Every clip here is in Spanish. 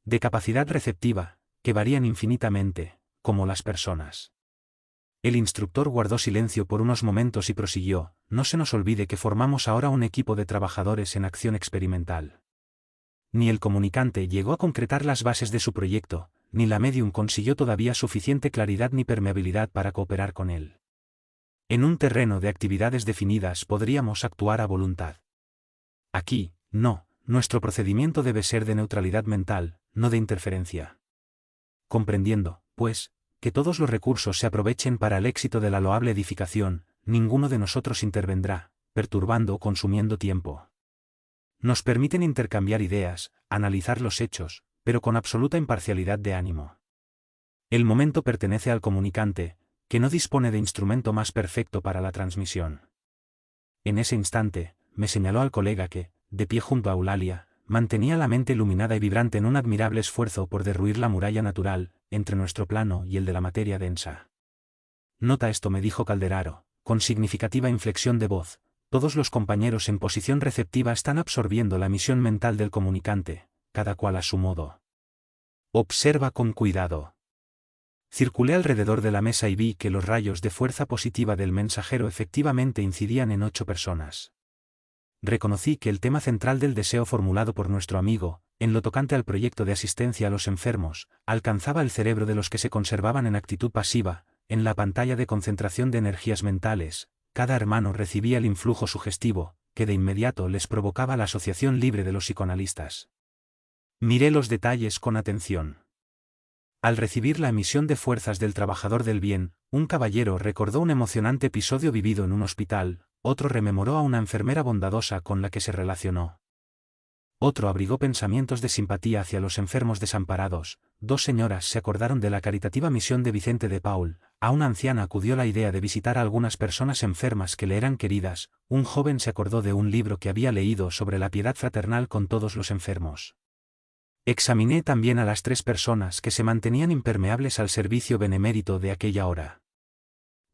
de capacidad receptiva, que varían infinitamente, como las personas. El instructor guardó silencio por unos momentos y prosiguió: no se nos olvide que formamos ahora un equipo de trabajadores en acción experimental. Ni el comunicante llegó a concretar las bases de su proyecto, ni la medium consiguió todavía suficiente claridad ni permeabilidad para cooperar con él. En un terreno de actividades definidas podríamos actuar a voluntad. Aquí, no, nuestro procedimiento debe ser de neutralidad mental, no de interferencia. Comprendiendo, pues, que todos los recursos se aprovechen para el éxito de la loable edificación, ninguno de nosotros intervendrá, perturbando o consumiendo tiempo. Nos permiten intercambiar ideas, analizar los hechos, pero con absoluta imparcialidad de ánimo. El momento pertenece al comunicante, que no dispone de instrumento más perfecto para la transmisión. En ese instante, me señaló al colega que, de pie junto a Eulalia, mantenía la mente iluminada y vibrante en un admirable esfuerzo por derruir la muralla natural, entre nuestro plano y el de la materia densa. Nota esto, me dijo Calderaro, con significativa inflexión de voz: todos los compañeros en posición receptiva están absorbiendo la emisión mental del comunicante, cada cual a su modo. Observa con cuidado. Circulé alrededor de la mesa y vi que los rayos de fuerza positiva del mensajero efectivamente incidían en 8 personas. Reconocí que el tema central del deseo formulado por nuestro amigo, en lo tocante al proyecto de asistencia a los enfermos, alcanzaba el cerebro de los que se conservaban en actitud pasiva. En la pantalla de concentración de energías mentales, cada hermano recibía el influjo sugestivo, que de inmediato les provocaba la asociación libre de los psicoanalistas. Miré los detalles con atención. Al recibir la emisión de fuerzas del trabajador del bien, un caballero recordó un emocionante episodio vivido en un hospital, otro rememoró a una enfermera bondadosa con la que se relacionó. Otro abrigó pensamientos de simpatía hacia los enfermos desamparados. 2 señoras se acordaron de la caritativa misión de Vicente de Paul, a una anciana acudió la idea de visitar a algunas personas enfermas que le eran queridas, un joven se acordó de un libro que había leído sobre la piedad fraternal con todos los enfermos. Examiné también a las 3 personas que se mantenían impermeables al servicio benemérito de aquella hora.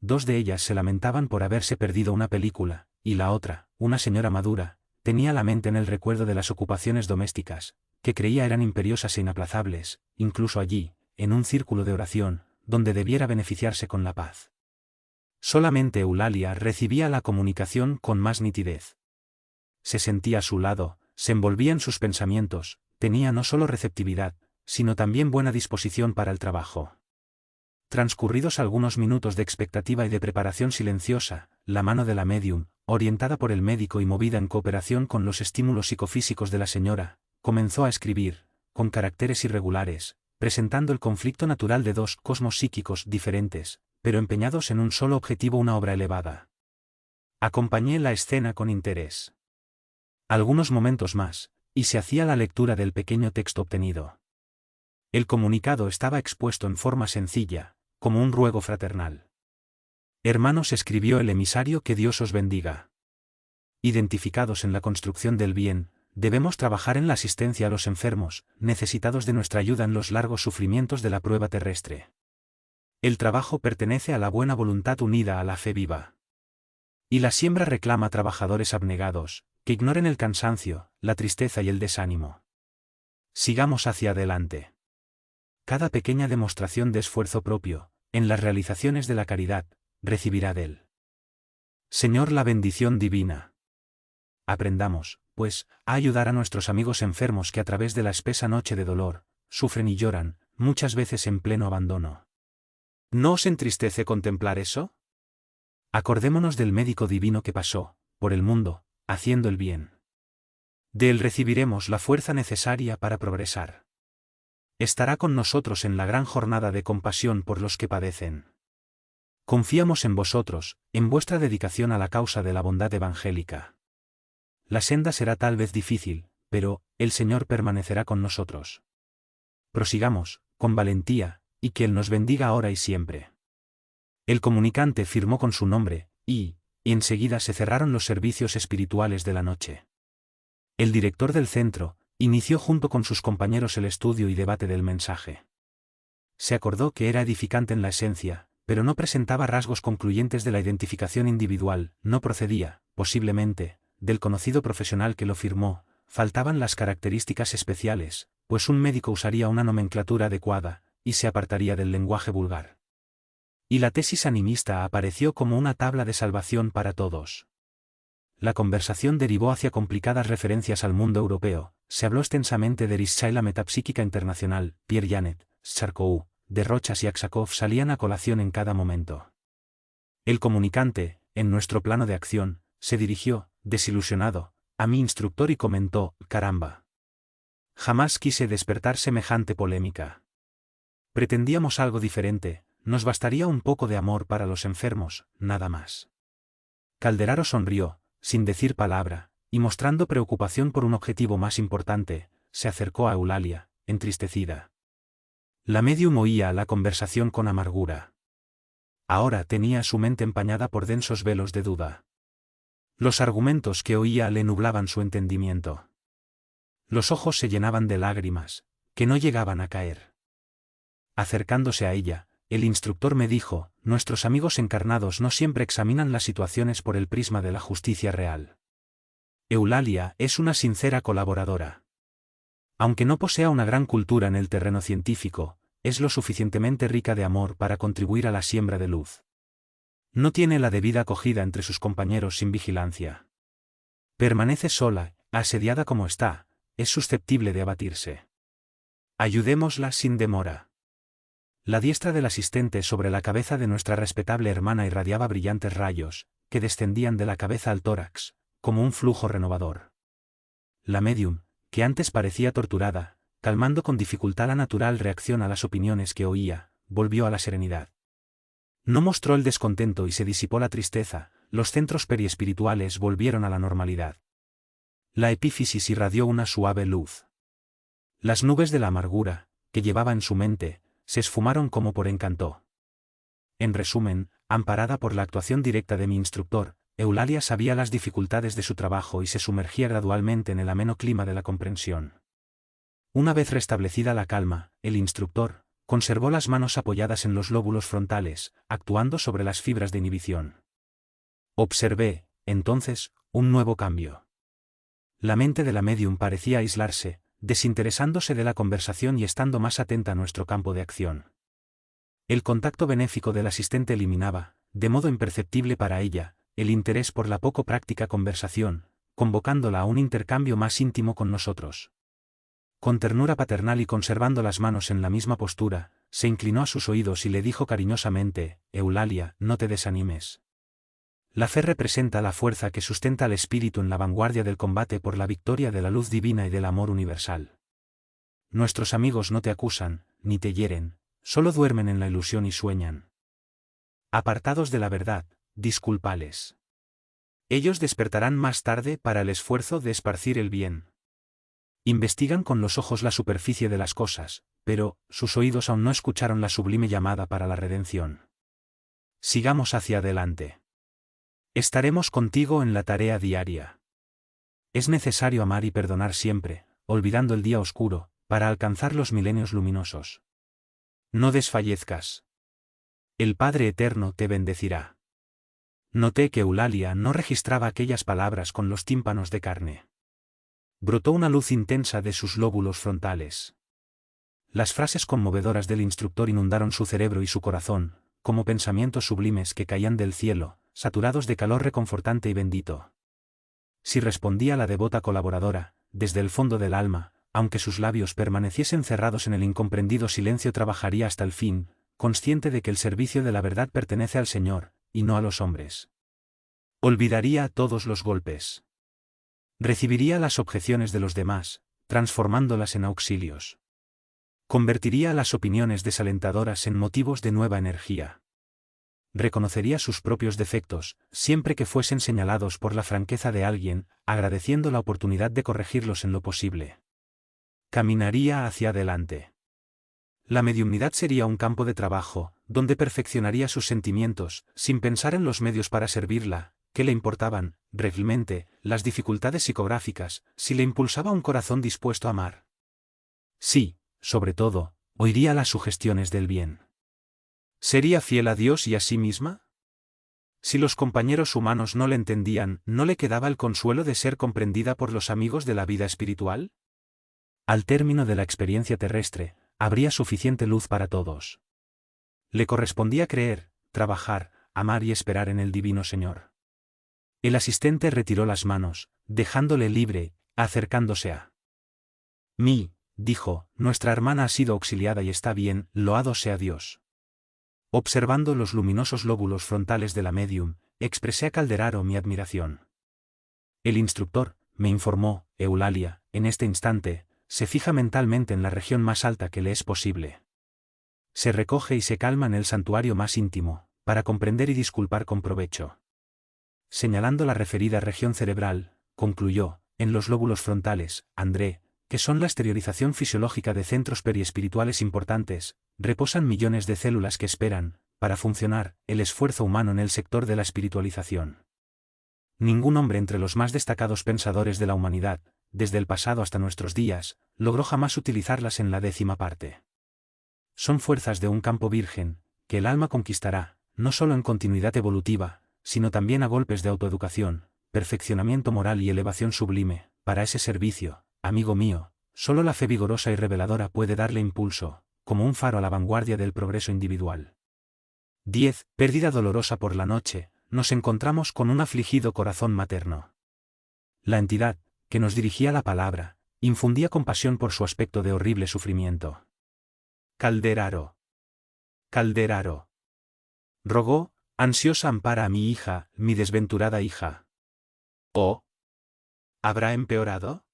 2 de ellas se lamentaban por haberse perdido una película, y la otra, una señora madura, tenía la mente en el recuerdo de las ocupaciones domésticas, que creía eran imperiosas e inaplazables, incluso allí, en un círculo de oración, donde debiera beneficiarse con la paz. Solamente Eulalia recibía la comunicación con más nitidez. Se sentía a su lado, se envolvía en sus pensamientos, tenía no solo receptividad, sino también buena disposición para el trabajo. Transcurridos algunos minutos de expectativa y de preparación silenciosa, la mano de la médium, orientada por el médico y movida en cooperación con los estímulos psicofísicos de la señora, comenzó a escribir, con caracteres irregulares, presentando el conflicto natural de 2 cosmos psíquicos diferentes, pero empeñados en un solo objetivo, una obra elevada. Acompañé la escena con interés. Algunos momentos más, y se hacía la lectura del pequeño texto obtenido. El comunicado estaba expuesto en forma sencilla, como un ruego fraternal. Hermanos, escribió el emisario, que Dios os bendiga. Identificados en la construcción del bien, debemos trabajar en la asistencia a los enfermos, necesitados de nuestra ayuda en los largos sufrimientos de la prueba terrestre. El trabajo pertenece a la buena voluntad unida a la fe viva. Y la siembra reclama trabajadores abnegados, que ignoren el cansancio, la tristeza y el desánimo. Sigamos hacia adelante. Cada pequeña demostración de esfuerzo propio, en las realizaciones de la caridad, recibirá de él Señor la bendición divina. Aprendamos, pues, a ayudar a nuestros amigos enfermos que a través de la espesa noche de dolor, sufren y lloran, muchas veces en pleno abandono. ¿No os entristece contemplar eso? Acordémonos del médico divino que pasó, por el mundo, haciendo el bien. De él recibiremos la fuerza necesaria para progresar. Estará con nosotros en la gran jornada de compasión por los que padecen. Confiamos en vosotros, en vuestra dedicación a la causa de la bondad evangélica. La senda será tal vez difícil, pero el Señor permanecerá con nosotros. Prosigamos, con valentía, y que Él nos bendiga ahora y siempre. El comunicante firmó con su nombre, y enseguida se cerraron los servicios espirituales de la noche. El director del centro inició junto con sus compañeros el estudio y debate del mensaje. Se acordó que era edificante en la esencia, pero no presentaba rasgos concluyentes de la identificación individual, no procedía, posiblemente, del conocido profesional que lo firmó, faltaban las características especiales, pues un médico usaría una nomenclatura adecuada, y se apartaría del lenguaje vulgar. Y la tesis animista apareció como una tabla de salvación para todos. La conversación derivó hacia complicadas referencias al mundo europeo, se habló extensamente de Rischai, la metapsíquica internacional, Pierre Janet, Charcot, de Rochas y Aksakov salían a colación en cada momento. El comunicante, en nuestro plano de acción, se dirigió, desilusionado, a mi instructor y comentó: «Caramba. Jamás quise despertar semejante polémica. Pretendíamos algo diferente, nos bastaría un poco de amor para los enfermos, nada más». Calderaro sonrió, sin decir palabra, y mostrando preocupación por un objetivo más importante, se acercó a Eulalia, entristecida. La médium oía la conversación con amargura. Ahora tenía su mente empañada por densos velos de duda. Los argumentos que oía le nublaban su entendimiento. Los ojos se llenaban de lágrimas, que no llegaban a caer. Acercándose a ella, el instructor me dijo: «Nuestros amigos encarnados no siempre examinan las situaciones por el prisma de la justicia real. Eulalia es una sincera colaboradora. Aunque no posea una gran cultura en el terreno científico, es lo suficientemente rica de amor para contribuir a la siembra de luz. No tiene la debida acogida entre sus compañeros sin vigilancia. Permanece sola, asediada como está, es susceptible de abatirse. Ayudémosla sin demora». La diestra del asistente sobre la cabeza de nuestra respetable hermana irradiaba brillantes rayos, que descendían de la cabeza al tórax, como un flujo renovador. La médium, que antes parecía torturada, calmando con dificultad la natural reacción a las opiniones que oía, volvió a la serenidad. No mostró el descontento y se disipó la tristeza, los centros periespirituales volvieron a la normalidad. La epífisis irradió una suave luz. Las nubes de la amargura, que llevaba en su mente, se esfumaron como por encanto. En resumen, amparada por la actuación directa de mi instructor, Eulalia sabía las dificultades de su trabajo y se sumergía gradualmente en el ameno clima de la comprensión. Una vez restablecida la calma, el instructor conservó las manos apoyadas en los lóbulos frontales, actuando sobre las fibras de inhibición. Observé, entonces, un nuevo cambio. La mente de la médium parecía aislarse, desinteresándose de la conversación y estando más atenta a nuestro campo de acción. El contacto benéfico del asistente eliminaba, de modo imperceptible para ella, el interés por la poco práctica conversación, convocándola a un intercambio más íntimo con nosotros. Con ternura paternal y conservando las manos en la misma postura, se inclinó a sus oídos y le dijo cariñosamente: «Eulalia, no te desanimes. La fe representa la fuerza que sustenta al espíritu en la vanguardia del combate por la victoria de la luz divina y del amor universal. Nuestros amigos no te acusan, ni te hieren, solo duermen en la ilusión y sueñan. Apartados de la verdad, discúlpales. Ellos despertarán más tarde para el esfuerzo de esparcir el bien. Investigan con los ojos la superficie de las cosas, pero sus oídos aún no escucharon la sublime llamada para la redención. Sigamos hacia adelante. Estaremos contigo en la tarea diaria. Es necesario amar y perdonar siempre, olvidando el día oscuro, para alcanzar los milenios luminosos. No desfallezcas. El Padre Eterno te bendecirá». Noté que Eulalia no registraba aquellas palabras con los tímpanos de carne. Brotó una luz intensa de sus lóbulos frontales. Las frases conmovedoras del instructor inundaron su cerebro y su corazón, como pensamientos sublimes que caían del cielo, saturados de calor reconfortante y bendito. Si respondía la devota colaboradora, desde el fondo del alma, aunque sus labios permaneciesen cerrados en el incomprendido silencio, trabajaría hasta el fin, consciente de que el servicio de la verdad pertenece al Señor, y no a los hombres. Olvidaría todos los golpes. Recibiría las objeciones de los demás, transformándolas en auxilios. Convertiría las opiniones desalentadoras en motivos de nueva energía. Reconocería sus propios defectos, siempre que fuesen señalados por la franqueza de alguien, agradeciendo la oportunidad de corregirlos en lo posible. Caminaría hacia adelante. La mediumnidad sería un campo de trabajo, donde perfeccionaría sus sentimientos, sin pensar en los medios para servirla, que le importaban, realmente, las dificultades psicográficas, si le impulsaba un corazón dispuesto a amar. Sí, sobre todo, oiría las sugestiones del bien. ¿Sería fiel a Dios y a sí misma? Si los compañeros humanos no le entendían, ¿no le quedaba el consuelo de ser comprendida por los amigos de la vida espiritual? Al término de la experiencia terrestre, habría suficiente luz para todos. Le correspondía creer, trabajar, amar y esperar en el Divino Señor. El asistente retiró las manos, dejándole libre, acercándose a mí, dijo, nuestra hermana ha sido auxiliada y está bien, loado sea Dios. Observando los luminosos lóbulos frontales de la médium, expresé a Calderaro mi admiración. El instructor, me informó, Eulalia, en este instante, se fija mentalmente en la región más alta que le es posible. Se recoge y se calma en el santuario más íntimo, para comprender y disculpar con provecho. Señalando la referida región cerebral, concluyó, en los lóbulos frontales, André, que son la exteriorización fisiológica de centros periespirituales importantes, reposan millones de células que esperan, para funcionar, el esfuerzo humano en el sector de la espiritualización. Ningún hombre entre los más destacados pensadores de la humanidad, desde el pasado hasta nuestros días, logró jamás utilizarlas en la 10ª parte. Son fuerzas de un campo virgen, que el alma conquistará, no solo en continuidad evolutiva, sino también a golpes de autoeducación, perfeccionamiento moral y elevación sublime. Para ese servicio, amigo mío, solo la fe vigorosa y reveladora puede darle impulso, como un faro a la vanguardia del progreso individual. 10. Pérdida dolorosa por la noche, nos encontramos con un afligido corazón materno. La entidad, que nos dirigía la palabra, infundía compasión por su aspecto de horrible sufrimiento. Calderaro. Calderaro. Rogó, ansiosa ampara a mi hija, mi desventurada hija. ¿Oh? ¿Habrá empeorado?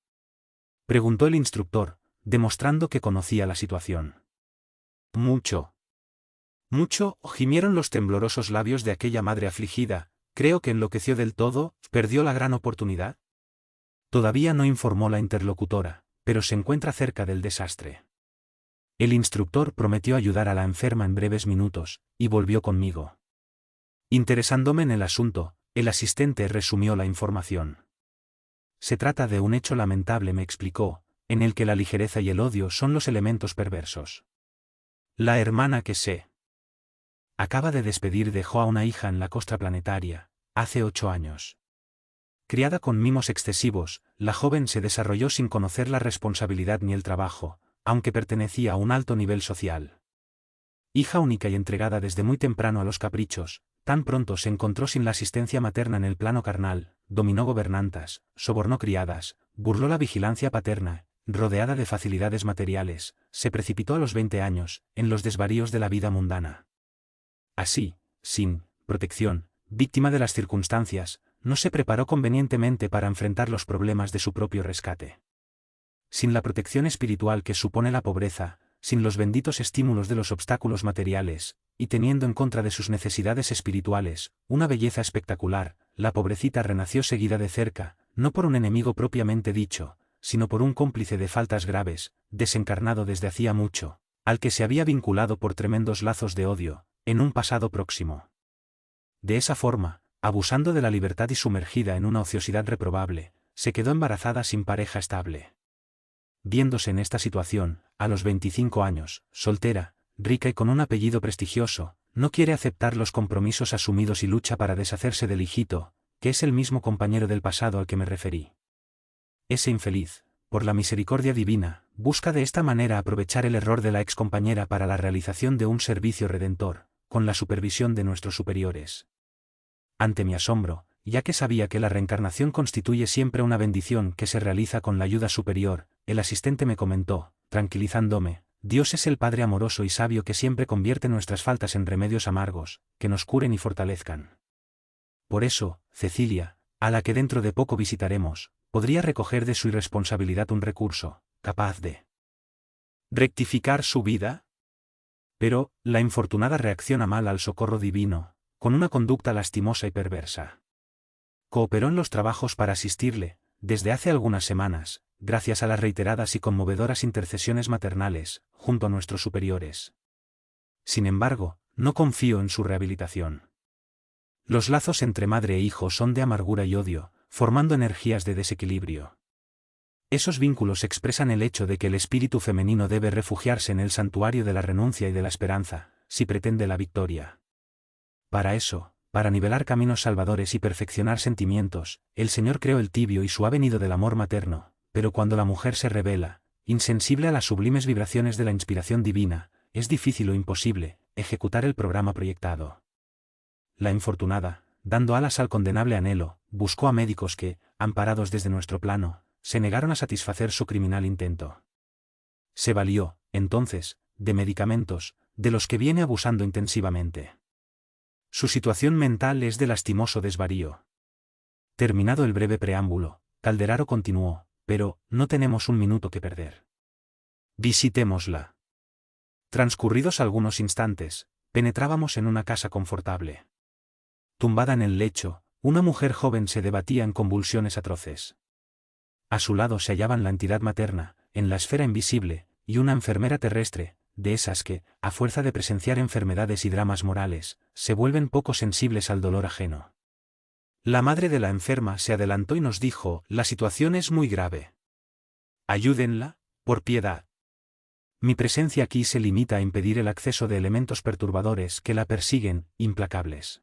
Preguntó el instructor, demostrando que conocía la situación. Mucho. Mucho, gimieron los temblorosos labios de aquella madre afligida, creo que enloqueció del todo, perdió la gran oportunidad. Todavía no informó la interlocutora, pero se encuentra cerca del desastre. El instructor prometió ayudar a la enferma en breves minutos, y volvió conmigo. Interesándome en el asunto, el asistente resumió la información. Se trata de un hecho lamentable, me explicó, en el que la ligereza y el odio son los elementos perversos. La hermana que se acaba de despedir dejó a una hija en la costa planetaria, hace 8 años. Criada con mimos excesivos, la joven se desarrolló sin conocer la responsabilidad ni el trabajo, aunque pertenecía a un alto nivel social. Hija única y entregada desde muy temprano a los caprichos, tan pronto se encontró sin la asistencia materna en el plano carnal, dominó gobernantas, sobornó criadas, burló la vigilancia paterna, rodeada de facilidades materiales, se precipitó a los 20 años, en los desvaríos de la vida mundana. Así, sin protección, víctima de las circunstancias, no se preparó convenientemente para enfrentar los problemas de su propio rescate. Sin la protección espiritual que supone la pobreza, sin los benditos estímulos de los obstáculos materiales, y teniendo en contra de sus necesidades espirituales, una belleza espectacular, la pobrecita renació seguida de cerca, no por un enemigo propiamente dicho, sino por un cómplice de faltas graves, desencarnado desde hacía mucho, al que se había vinculado por tremendos lazos de odio, en un pasado próximo. De esa forma, abusando de la libertad y sumergida en una ociosidad reprobable, se quedó embarazada sin pareja estable. Viéndose en esta situación, a los 25 años, soltera, rica y con un apellido prestigioso, no quiere aceptar los compromisos asumidos y lucha para deshacerse del hijito, que es el mismo compañero del pasado al que me referí. Ese infeliz, por la misericordia divina, busca de esta manera aprovechar el error de la excompañera para la realización de un servicio redentor, con la supervisión de nuestros superiores. Ante mi asombro, ya que sabía que la reencarnación constituye siempre una bendición que se realiza con la ayuda superior, el asistente me comentó, tranquilizándome, Dios es el Padre amoroso y sabio que siempre convierte nuestras faltas en remedios amargos, que nos curen y fortalezcan. Por eso, Cecilia, a la que dentro de poco visitaremos, podría recoger de su irresponsabilidad un recurso, capaz de rectificar su vida. Pero, la infortunada reacciona mal al socorro divino, con una conducta lastimosa y perversa. Cooperó en los trabajos para asistirle, desde hace algunas semanas, gracias a las reiteradas y conmovedoras intercesiones maternales, junto a nuestros superiores. Sin embargo, no confío en su rehabilitación. Los lazos entre madre e hijo son de amargura y odio, formando energías de desequilibrio. Esos vínculos expresan el hecho de que el espíritu femenino debe refugiarse en el santuario de la renuncia y de la esperanza, si pretende la victoria. Para eso, para nivelar caminos salvadores y perfeccionar sentimientos, el Señor creó el tibio y suave nido del amor materno, pero cuando la mujer se rebela, insensible a las sublimes vibraciones de la inspiración divina, es difícil o imposible ejecutar el programa proyectado. La infortunada, dando alas al condenable anhelo, buscó a médicos que, amparados desde nuestro plano, se negaron a satisfacer su criminal intento. Se valió, entonces, de medicamentos, de los que viene abusando intensivamente. Su situación mental es de lastimoso desvarío. Terminado el breve preámbulo, Calderaro continuó, pero, no tenemos un minuto que perder. Visitémosla. Transcurridos algunos instantes, penetrábamos en una casa confortable. Tumbada en el lecho, una mujer joven se debatía en convulsiones atroces. A su lado se hallaban la entidad materna, en la esfera invisible, y una enfermera terrestre, de esas que, a fuerza de presenciar enfermedades y dramas morales, se vuelven poco sensibles al dolor ajeno. La madre de la enferma se adelantó y nos dijo: «La situación es muy grave. Ayúdenla, por piedad». Mi presencia aquí se limita a impedir el acceso de elementos perturbadores que la persiguen, implacables.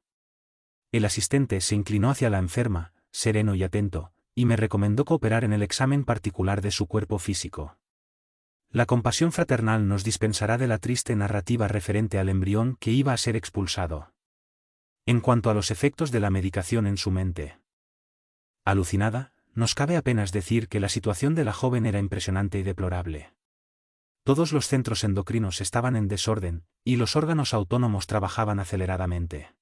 El asistente se inclinó hacia la enferma, sereno y atento, y me recomendó cooperar en el examen particular de su cuerpo físico. La compasión fraternal nos dispensará de la triste narrativa referente al embrión que iba a ser expulsado. En cuanto a los efectos de la medicación en su mente. Alucinada, nos cabe apenas decir que la situación de la joven era impresionante y deplorable. Todos los centros endocrinos estaban en desorden, y los órganos autónomos trabajaban aceleradamente.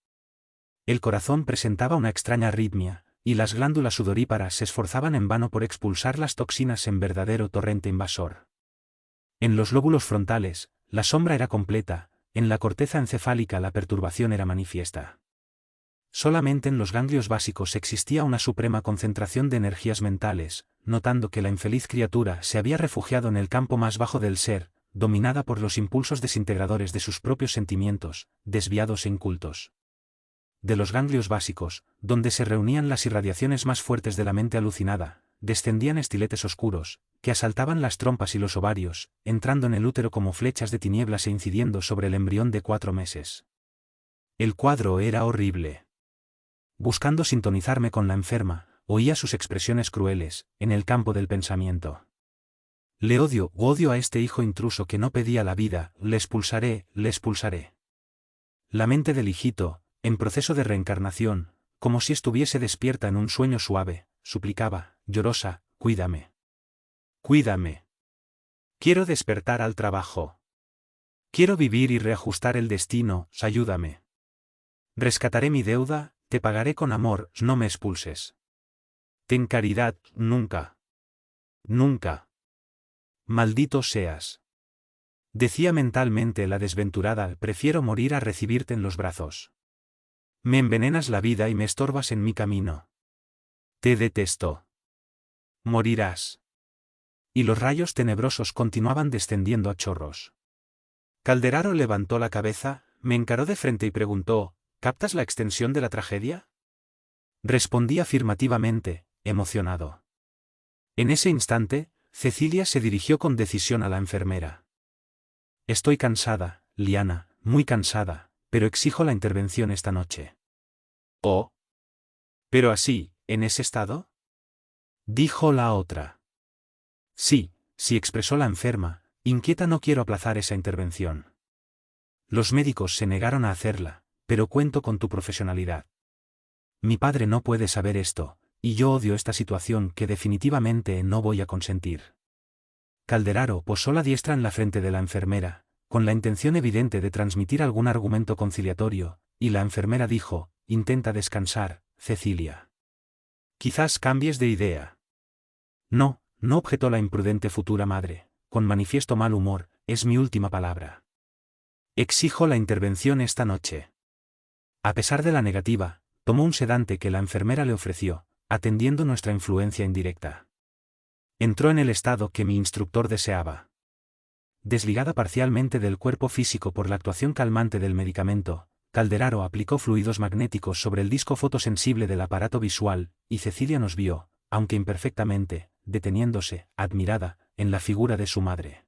El corazón presentaba una extraña arritmia, y las glándulas sudoríparas se esforzaban en vano por expulsar las toxinas en verdadero torrente invasor. En los lóbulos frontales, la sombra era completa, en la corteza encefálica la perturbación era manifiesta. Solamente en los ganglios básicos existía una suprema concentración de energías mentales, notando que la infeliz criatura se había refugiado en el campo más bajo del ser, dominada por los impulsos desintegradores de sus propios sentimientos, desviados e incultos. De los ganglios básicos, donde se reunían las irradiaciones más fuertes de la mente alucinada, descendían estiletes oscuros, que asaltaban las trompas y los ovarios, entrando en el útero como flechas de tinieblas e incidiendo sobre el embrión de 4 meses. El cuadro era horrible. Buscando sintonizarme con la enferma, oía sus expresiones crueles, en el campo del pensamiento. Le odio a este hijo intruso que no pedía la vida, le expulsaré, le expulsaré. La mente del hijito, en proceso de reencarnación, como si estuviese despierta en un sueño suave, suplicaba, llorosa: «Cuídame. Cuídame. Quiero despertar al trabajo. Quiero vivir y reajustar el destino, ayúdame. Rescataré mi deuda, te pagaré con amor, no me expulses. Ten caridad, nunca. Nunca. Maldito seas». Decía mentalmente la desventurada: «Prefiero morir a recibirte en los brazos. Me envenenas la vida y me estorbas en mi camino. Te detesto. Morirás». Y los rayos tenebrosos continuaban descendiendo a chorros. Calderaro levantó la cabeza, me encaró de frente y preguntó: «¿Captas la extensión de la tragedia?». Respondí afirmativamente, emocionado. En ese instante, Cecilia se dirigió con decisión a la enfermera. «Estoy cansada, Liana, muy cansada, pero exijo la intervención esta noche». «Oh. ¿Pero así, en ese estado?», dijo la otra. «Sí», expresó la enferma, inquieta. «No quiero aplazar esa intervención. Los médicos se negaron a hacerla, pero cuento con tu profesionalidad. Mi padre no puede saber esto, y yo odio esta situación que definitivamente no voy a consentir». Calderaro posó la diestra en la frente de la enfermera, con la intención evidente de transmitir algún argumento conciliatorio, y la enfermera dijo: «Intenta descansar, Cecilia. Quizás cambies de idea». «No», objetó la imprudente futura madre, con manifiesto mal humor, «es mi última palabra. Exijo la intervención esta noche». A pesar de la negativa, tomó un sedante que la enfermera le ofreció, atendiendo nuestra influencia indirecta. Entró en el estado que mi instructor deseaba. Desligada parcialmente del cuerpo físico por la actuación calmante del medicamento, Calderaro aplicó fluidos magnéticos sobre el disco fotosensible del aparato visual, y Cecilia nos vio, aunque imperfectamente, deteniéndose, admirada, en la figura de su madre.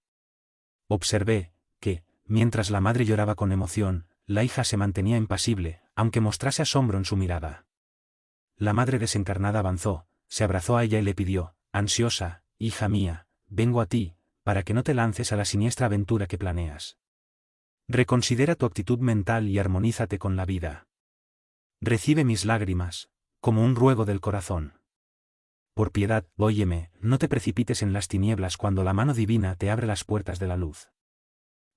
Observé que, mientras la madre lloraba con emoción, la hija se mantenía impasible, aunque mostrase asombro en su mirada. La madre desencarnada avanzó, se abrazó a ella y le pidió, ansiosa: «Hija mía, vengo a ti, para que no te lances a la siniestra aventura que planeas. Reconsidera tu actitud mental y armonízate con la vida. Recibe mis lágrimas, como un ruego del corazón. Por piedad, óyeme, no te precipites en las tinieblas cuando la mano divina te abre las puertas de la luz.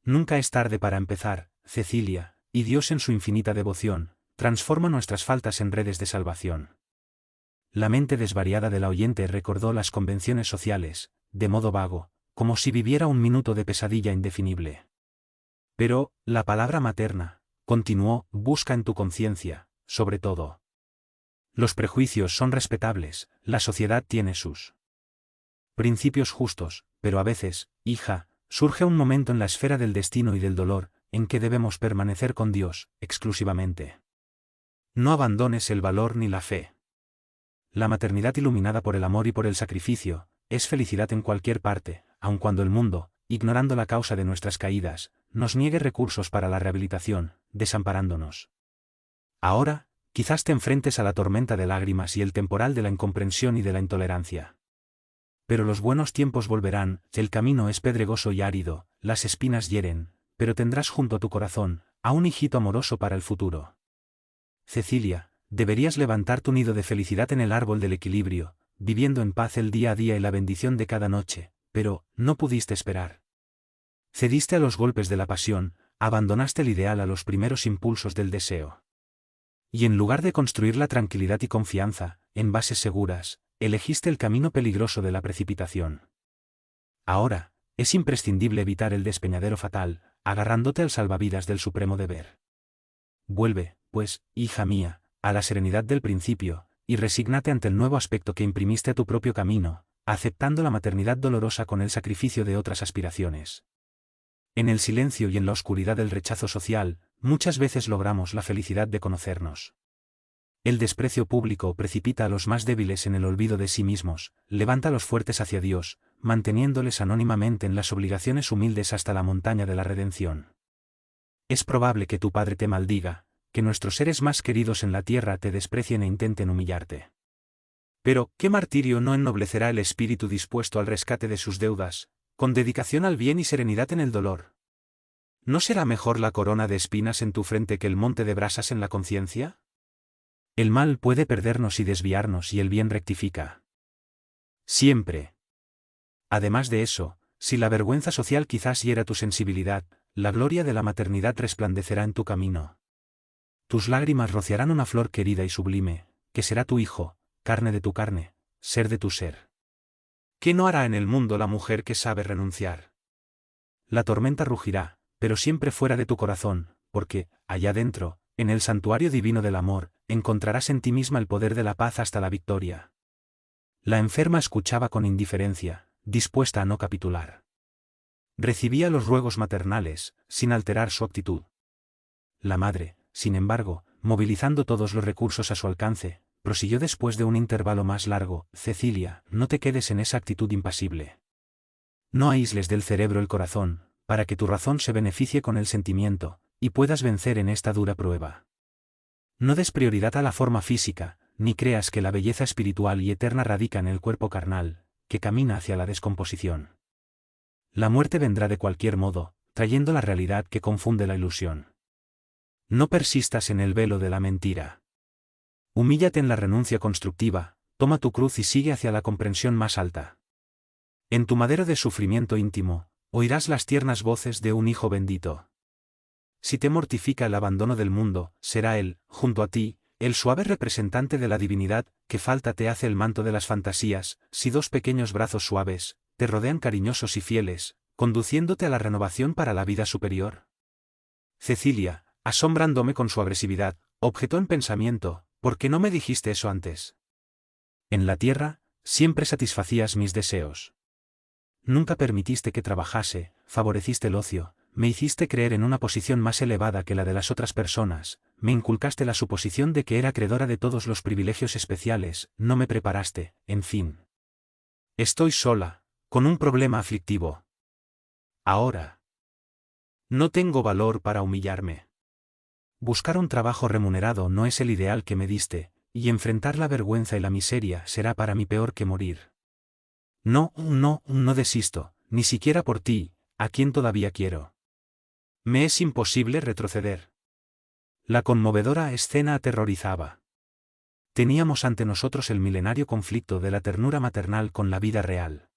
Nunca es tarde para empezar, Cecilia, y Dios en su infinita devoción, transforma nuestras faltas en redes de salvación. La mente desvariada de la oyente recordó las convenciones sociales, de modo vago, como si viviera un minuto de pesadilla indefinible. Pero, la palabra materna, continuó, busca en tu conciencia, sobre todo. Los prejuicios son respetables, la sociedad tiene sus principios justos, pero a veces, hija, surge un momento en la esfera del destino y del dolor, en que debemos permanecer con Dios, exclusivamente. No abandones el valor ni la fe. La maternidad iluminada por el amor y por el sacrificio, es felicidad en cualquier parte, aun cuando el mundo, ignorando la causa de nuestras caídas, nos niegue recursos para la rehabilitación, desamparándonos. Ahora, quizás te enfrentes a la tormenta de lágrimas y el temporal de la incomprensión y de la intolerancia. Pero los buenos tiempos volverán, el camino es pedregoso y árido, las espinas hieren, pero tendrás junto a tu corazón, a un hijito amoroso para el futuro. Cecilia, deberías levantar tu nido de felicidad en el árbol del equilibrio, viviendo en paz el día a día y la bendición de cada noche, pero, no pudiste esperar. Cediste a los golpes de la pasión, abandonaste el ideal a los primeros impulsos del deseo. Y en lugar de construir la tranquilidad y confianza, en bases seguras, elegiste el camino peligroso de la precipitación. Ahora, es imprescindible evitar el despeñadero fatal, agarrándote al salvavidas del supremo deber. Vuelve, pues, hija mía, a la serenidad del principio, y resígnate ante el nuevo aspecto que imprimiste a tu propio camino, aceptando la maternidad dolorosa con el sacrificio de otras aspiraciones. En el silencio y en la oscuridad del rechazo social, muchas veces logramos la felicidad de conocernos. El desprecio público precipita a los más débiles en el olvido de sí mismos, levanta a los fuertes hacia Dios, manteniéndoles anónimamente en las obligaciones humildes hasta la montaña de la redención. Es probable que tu padre te maldiga, que nuestros seres más queridos en la tierra te desprecien e intenten humillarte. Pero, ¿qué martirio no ennoblecerá el espíritu dispuesto al rescate de sus deudas, con dedicación al bien y serenidad en el dolor? ¿No será mejor la corona de espinas en tu frente que el monte de brasas en la conciencia? El mal puede perdernos y desviarnos y el bien rectifica. Siempre. Además de eso, si la vergüenza social quizás hiera tu sensibilidad, la gloria de la maternidad resplandecerá en tu camino. Tus lágrimas rociarán una flor querida y sublime, que será tu hijo, carne de tu carne, ser de tu ser. ¿Qué no hará en el mundo la mujer que sabe renunciar? La tormenta rugirá, pero siempre fuera de tu corazón, porque, allá dentro, en el santuario divino del amor, encontrarás en ti misma el poder de la paz hasta la victoria. La enferma escuchaba con indiferencia, dispuesta a no capitular. Recibía los ruegos maternales, sin alterar su actitud. La madre, sin embargo, movilizando todos los recursos a su alcance, prosiguió después de un intervalo más largo: Cecilia, no te quedes en esa actitud impasible. No aísles del cerebro el corazón, para que tu razón se beneficie con el sentimiento, y puedas vencer en esta dura prueba. No des prioridad a la forma física, ni creas que la belleza espiritual y eterna radica en el cuerpo carnal, que camina hacia la descomposición. La muerte vendrá de cualquier modo, trayendo la realidad que confunde la ilusión. No persistas en el velo de la mentira. Humíllate en la renuncia constructiva, toma tu cruz y sigue hacia la comprensión más alta. En tu madero de sufrimiento íntimo, oirás las tiernas voces de un hijo bendito. Si te mortifica el abandono del mundo, será él, junto a ti, el suave representante de la divinidad, que falta te hace el manto de las fantasías, si dos pequeños brazos suaves, te rodean cariñosos y fieles, conduciéndote a la renovación para la vida superior. Cecilia, asombrándome con su agresividad, objetó en pensamiento: ¿por qué no me dijiste eso antes? En la tierra, siempre satisfacías mis deseos. Nunca permitiste que trabajase, favoreciste el ocio, me hiciste creer en una posición más elevada que la de las otras personas, me inculcaste la suposición de que era acreedora de todos los privilegios especiales, no me preparaste, en fin. Estoy sola, con un problema aflictivo. Ahora. No tengo valor para humillarme. Buscar un trabajo remunerado no es el ideal que me diste, y enfrentar la vergüenza y la miseria será para mí peor que morir. No desisto, ni siquiera por ti, a quien todavía quiero. Me es imposible retroceder. La conmovedora escena aterrorizaba. Teníamos ante nosotros el milenario conflicto de la ternura maternal con la vida real.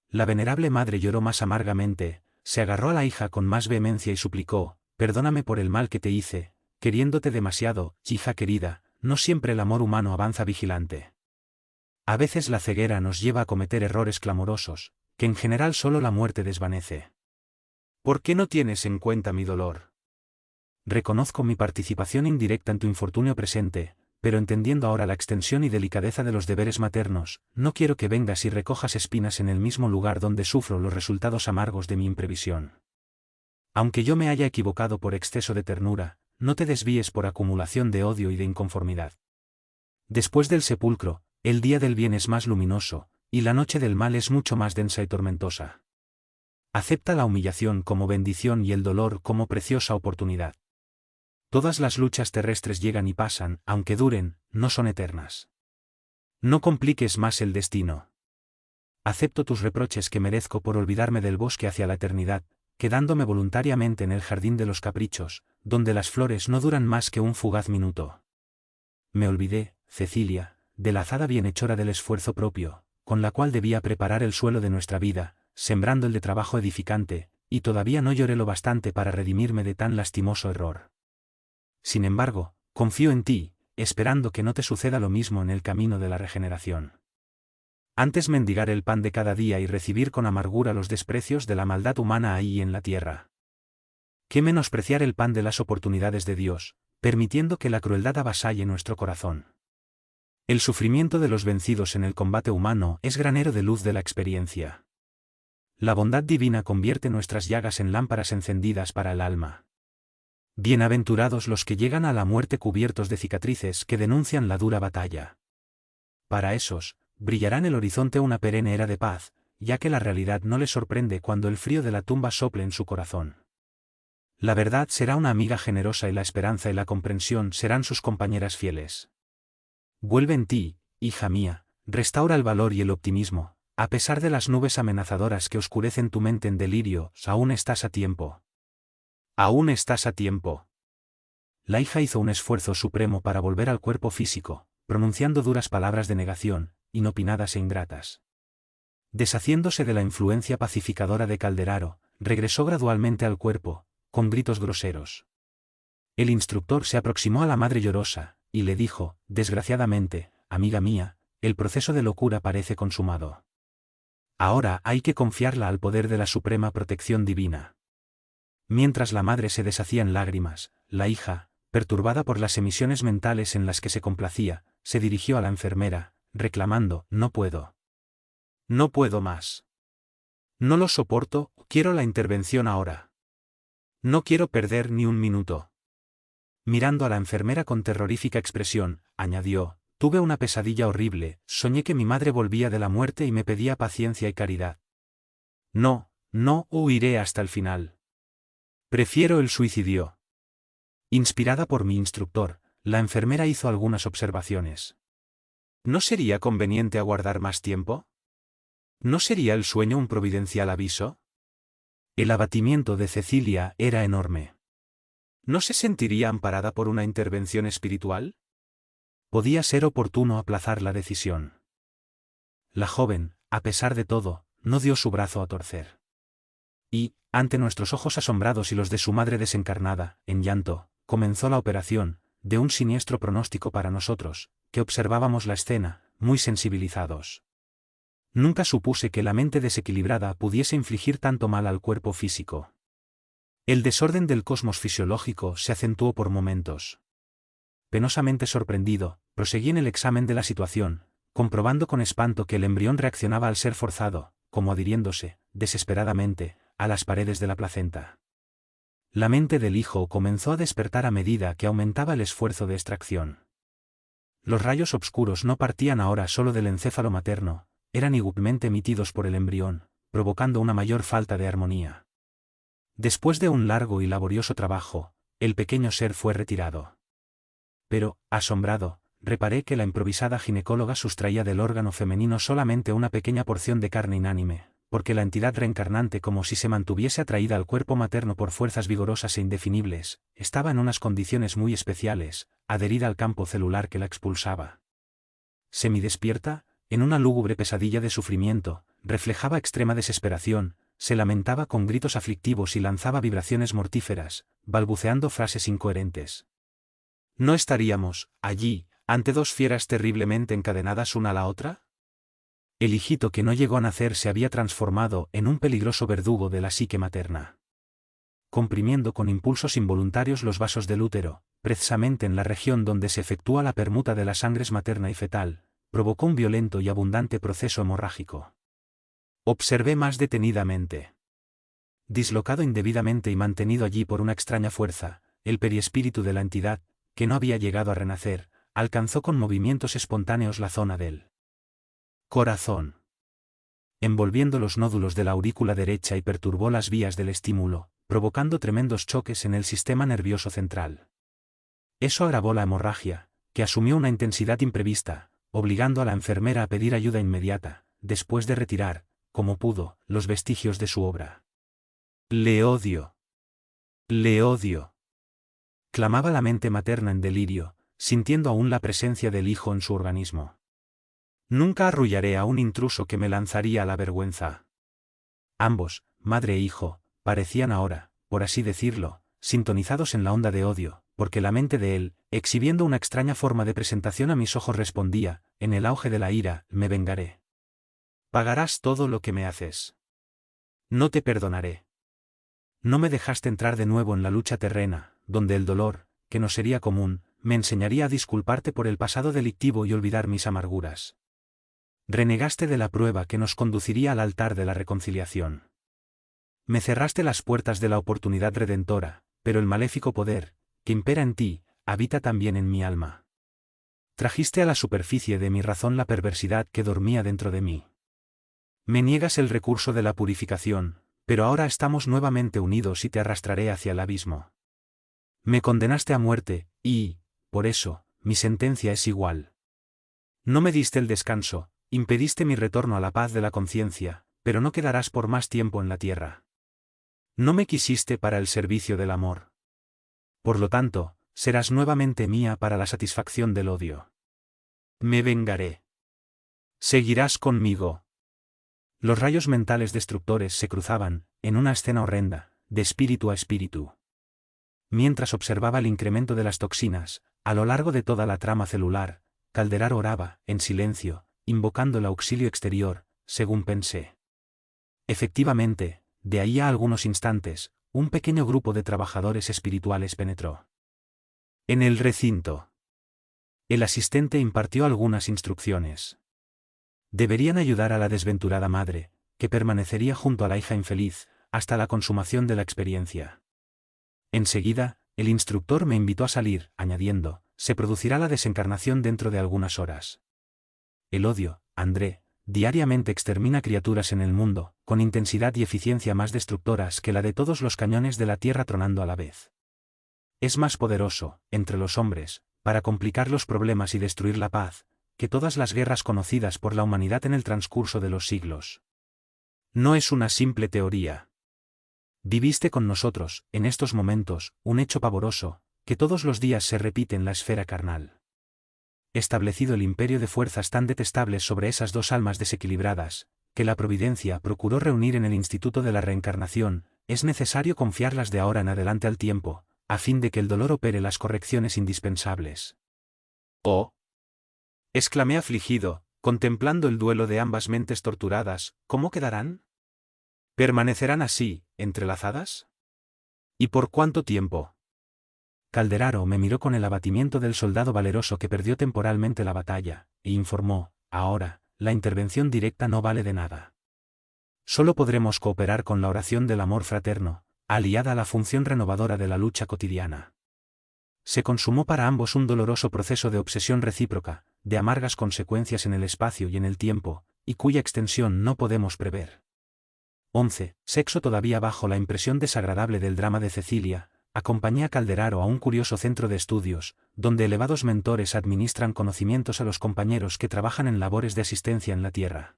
La venerable madre lloró más amargamente, se agarró a la hija con más vehemencia y suplicó: perdóname por el mal que te hice, queriéndote demasiado, hija querida. No siempre el amor humano avanza vigilante. A veces la ceguera nos lleva a cometer errores clamorosos, que en general solo la muerte desvanece. ¿Por qué no tienes en cuenta mi dolor? Reconozco mi participación indirecta en tu infortunio presente, pero entendiendo ahora la extensión y delicadeza de los deberes maternos, no quiero que vengas y recojas espinas en el mismo lugar donde sufro los resultados amargos de mi imprevisión. Aunque yo me haya equivocado por exceso de ternura, no te desvíes por acumulación de odio y de inconformidad. Después del sepulcro, el día del bien es más luminoso, y la noche del mal es mucho más densa y tormentosa. Acepta la humillación como bendición y el dolor como preciosa oportunidad. Todas las luchas terrestres llegan y pasan, aunque duren, no son eternas. No compliques más el destino. Acepto tus reproches que merezco por olvidarme del bosque hacia la eternidad, quedándome voluntariamente en el jardín de los caprichos, donde las flores no duran más que un fugaz minuto. Me olvidé, Cecilia, de la azada bienhechora del esfuerzo propio, con la cual debía preparar el suelo de nuestra vida, sembrando el de trabajo edificante, y todavía no lloré lo bastante para redimirme de tan lastimoso error. Sin embargo, confío en ti, esperando que no te suceda lo mismo en el camino de la regeneración. Antes mendigar el pan de cada día y recibir con amargura los desprecios de la maldad humana ahí en la tierra. ¿Qué menospreciar el pan de las oportunidades de Dios, permitiendo que la crueldad avasalle nuestro corazón? El sufrimiento de los vencidos en el combate humano es granero de luz de la experiencia. La bondad divina convierte nuestras llagas en lámparas encendidas para el alma. Bienaventurados los que llegan a la muerte cubiertos de cicatrices que denuncian la dura batalla. Para esos, brillará en el horizonte una perenne era de paz, ya que la realidad no les sorprende cuando el frío de la tumba sople en su corazón. La verdad será una amiga generosa y la esperanza y la comprensión serán sus compañeras fieles. Vuelve en ti, hija mía, restaura el valor y el optimismo, a pesar de las nubes amenazadoras que oscurecen tu mente en delirio, aún estás a tiempo. Aún estás a tiempo. La hija hizo un esfuerzo supremo para volver al cuerpo físico, pronunciando duras palabras de negación, inopinadas e ingratas. Deshaciéndose de la influencia pacificadora de Calderaro, regresó gradualmente al cuerpo, con gritos groseros. El instructor se aproximó a la madre llorosa, y le dijo: desgraciadamente, amiga mía, el proceso de locura parece consumado. Ahora hay que confiarla al poder de la suprema protección divina. Mientras la madre se deshacía en lágrimas, la hija, perturbada por las emisiones mentales en las que se complacía, se dirigió a la enfermera, reclamando: no puedo. No puedo más. No lo soporto, quiero la intervención ahora. No quiero perder ni un minuto. Mirando a la enfermera con terrorífica expresión, añadió: tuve una pesadilla horrible, soñé que mi madre volvía de la muerte y me pedía paciencia y caridad. No, no huiré hasta el final. Prefiero el suicidio. Inspirada por mi instructor, la enfermera hizo algunas observaciones. ¿No sería conveniente aguardar más tiempo? ¿No sería el sueño un providencial aviso? El abatimiento de Cecilia era enorme. ¿No se sentiría amparada por una intervención espiritual? Podía ser oportuno aplazar la decisión. La joven, a pesar de todo, no dio su brazo a torcer. Y, ante nuestros ojos asombrados y los de su madre desencarnada, en llanto, comenzó la operación, de un siniestro pronóstico para nosotros, que observábamos la escena, muy sensibilizados. Nunca supuse que la mente desequilibrada pudiese infligir tanto mal al cuerpo físico. El desorden del cosmos fisiológico se acentuó por momentos. Penosamente sorprendido, proseguí en el examen de la situación, comprobando con espanto que el embrión reaccionaba al ser forzado, como adhiriéndose, desesperadamente, a las paredes de la placenta. La mente del hijo comenzó a despertar a medida que aumentaba el esfuerzo de extracción. Los rayos oscuros no partían ahora solo del encéfalo materno, eran igualmente emitidos por el embrión, provocando una mayor falta de armonía. Después de un largo y laborioso trabajo, el pequeño ser fue retirado. Pero, asombrado, reparé que la improvisada ginecóloga sustraía del órgano femenino solamente una pequeña porción de carne inánime, porque la entidad reencarnante, como si se mantuviese atraída al cuerpo materno por fuerzas vigorosas e indefinibles, estaba en unas condiciones muy especiales, adherida al campo celular que la expulsaba. Semidespierta, en una lúgubre pesadilla de sufrimiento, reflejaba extrema desesperación, se lamentaba con gritos aflictivos y lanzaba vibraciones mortíferas, balbuceando frases incoherentes. ¿No estaríamos, allí, ante dos fieras terriblemente encadenadas una a la otra? El hijito que no llegó a nacer se había transformado en un peligroso verdugo de la psique materna. Comprimiendo con impulsos involuntarios los vasos del útero, precisamente en la región donde se efectúa la permuta de las sangres materna y fetal, provocó un violento y abundante proceso hemorrágico. Observé más detenidamente. Dislocado indebidamente y mantenido allí por una extraña fuerza, el periespíritu de la entidad, que no había llegado a renacer, alcanzó con movimientos espontáneos la zona del corazón, envolviendo los nódulos de la aurícula derecha y perturbó las vías del estímulo, provocando tremendos choques en el sistema nervioso central. Eso agravó la hemorragia, que asumió una intensidad imprevista, obligando a la enfermera a pedir ayuda inmediata, después de retirar, como pudo, los vestigios de su obra. «Le odio. Le odio», clamaba la mente materna en delirio, sintiendo aún la presencia del hijo en su organismo. «Nunca arrullaré a un intruso que me lanzaría a la vergüenza». Ambos, madre e hijo, parecían ahora, por así decirlo, sintonizados en la onda de odio, porque la mente de él, exhibiendo una extraña forma de presentación a mis ojos respondía, en el auge de la ira, «Me vengaré. Pagarás todo lo que me haces. No te perdonaré. No me dejaste entrar de nuevo en la lucha terrena, donde el dolor, que no sería común, me enseñaría a disculparte por el pasado delictivo y olvidar mis amarguras. Renegaste de la prueba que nos conduciría al altar de la reconciliación. Me cerraste las puertas de la oportunidad redentora, pero el maléfico poder, que impera en ti, habita también en mi alma. Trajiste a la superficie de mi razón la perversidad que dormía dentro de mí. Me niegas el recurso de la purificación, pero ahora estamos nuevamente unidos y te arrastraré hacia el abismo. Me condenaste a muerte, y, por eso, mi sentencia es igual. No me diste el descanso, impediste mi retorno a la paz de la conciencia, pero no quedarás por más tiempo en la tierra. No me quisiste para el servicio del amor. Por lo tanto, serás nuevamente mía para la satisfacción del odio. Me vengaré. Seguirás conmigo. Los rayos mentales destructores se cruzaban, en una escena horrenda, de espíritu a espíritu. Mientras observaba el incremento de las toxinas, a lo largo de toda la trama celular, Calderar oraba, en silencio, invocando el auxilio exterior, según pensé. Efectivamente, de ahí a algunos instantes, un pequeño grupo de trabajadores espirituales penetró en el recinto. El asistente impartió algunas instrucciones. Deberían ayudar a la desventurada madre, que permanecería junto a la hija infeliz, hasta la consumación de la experiencia. Enseguida, el instructor me invitó a salir, añadiendo, se producirá la desencarnación dentro de algunas horas. El odio, André, diariamente extermina criaturas en el mundo, con intensidad y eficiencia más destructoras que la de todos los cañones de la tierra tronando a la vez. Es más poderoso, entre los hombres, para complicar los problemas y destruir la paz, que todas las guerras conocidas por la humanidad en el transcurso de los siglos. No es una simple teoría. Viviste con nosotros, en estos momentos, un hecho pavoroso, que todos los días se repite en la esfera carnal. Establecido el imperio de fuerzas tan detestables sobre esas dos almas desequilibradas, que la providencia procuró reunir en el Instituto de la Reencarnación, es necesario confiarlas de ahora en adelante al tiempo, a fin de que el dolor opere las correcciones indispensables. «Oh», exclamé afligido, contemplando el duelo de ambas mentes torturadas, ¿cómo quedarán? ¿Permanecerán así, entrelazadas? ¿Y por cuánto tiempo? Calderaro me miró con el abatimiento del soldado valeroso que perdió temporalmente la batalla, e informó, ahora, la intervención directa no vale de nada. Solo podremos cooperar con la oración del amor fraterno, aliada a la función renovadora de la lucha cotidiana. Se consumó para ambos un doloroso proceso de obsesión recíproca, de amargas consecuencias en el espacio y en el tiempo, y cuya extensión no podemos prever. 11. Sexo. Todavía bajo la impresión desagradable del drama de Cecilia, acompañé a Calderaro a un curioso centro de estudios, donde elevados mentores administran conocimientos a los compañeros que trabajan en labores de asistencia en la Tierra.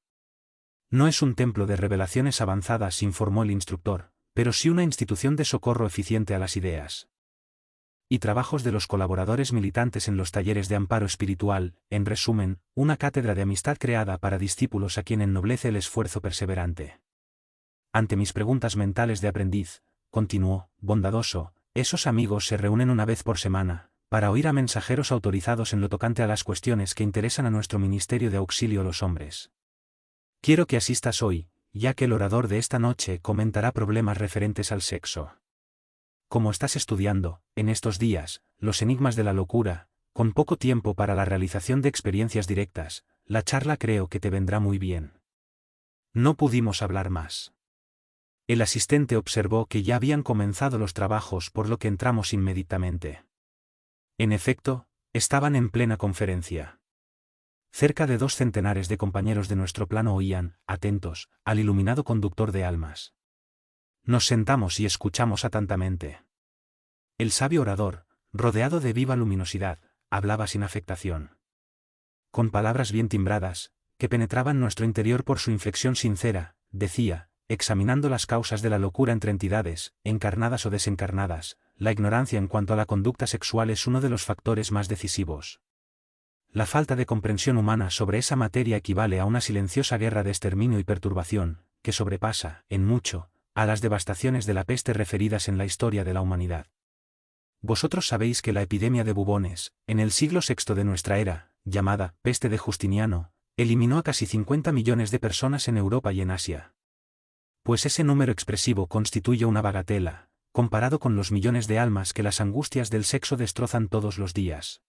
No es un templo de revelaciones avanzadas, informó el instructor, pero sí una institución de socorro eficiente a las ideas y trabajos de los colaboradores militantes en los talleres de amparo espiritual, en resumen, una cátedra de amistad creada para discípulos a quien ennoblece el esfuerzo perseverante. Ante mis preguntas mentales de aprendiz, continuó, bondadoso, esos amigos se reúnen una vez por semana, para oír a mensajeros autorizados en lo tocante a las cuestiones que interesan a nuestro ministerio de auxilio a los hombres. Quiero que asistas hoy, ya que el orador de esta noche comentará problemas referentes al sexo. Como estás estudiando, en estos días, los enigmas de la locura, con poco tiempo para la realización de experiencias directas, la charla creo que te vendrá muy bien. No pudimos hablar más. El asistente observó que ya habían comenzado los trabajos, por lo que entramos inmediatamente. En efecto, estaban en plena conferencia. Cerca de 2 centenares de compañeros de nuestro plano oían, atentos, al iluminado conductor de almas. Nos sentamos y escuchamos atentamente. El sabio orador, rodeado de viva luminosidad, hablaba sin afectación. Con palabras bien timbradas, que penetraban nuestro interior por su inflexión sincera, decía, examinando las causas de la locura entre entidades, encarnadas o desencarnadas, la ignorancia en cuanto a la conducta sexual es uno de los factores más decisivos. La falta de comprensión humana sobre esa materia equivale a una silenciosa guerra de exterminio y perturbación, que sobrepasa, en mucho, a las devastaciones de la peste referidas en la historia de la humanidad. Vosotros sabéis que la epidemia de bubones, en el siglo VI de nuestra era, llamada peste de Justiniano, eliminó a casi 50 millones de personas en Europa y en Asia. Pues ese número expresivo constituye una bagatela, comparado con los millones de almas que las angustias del sexo destrozan todos los días.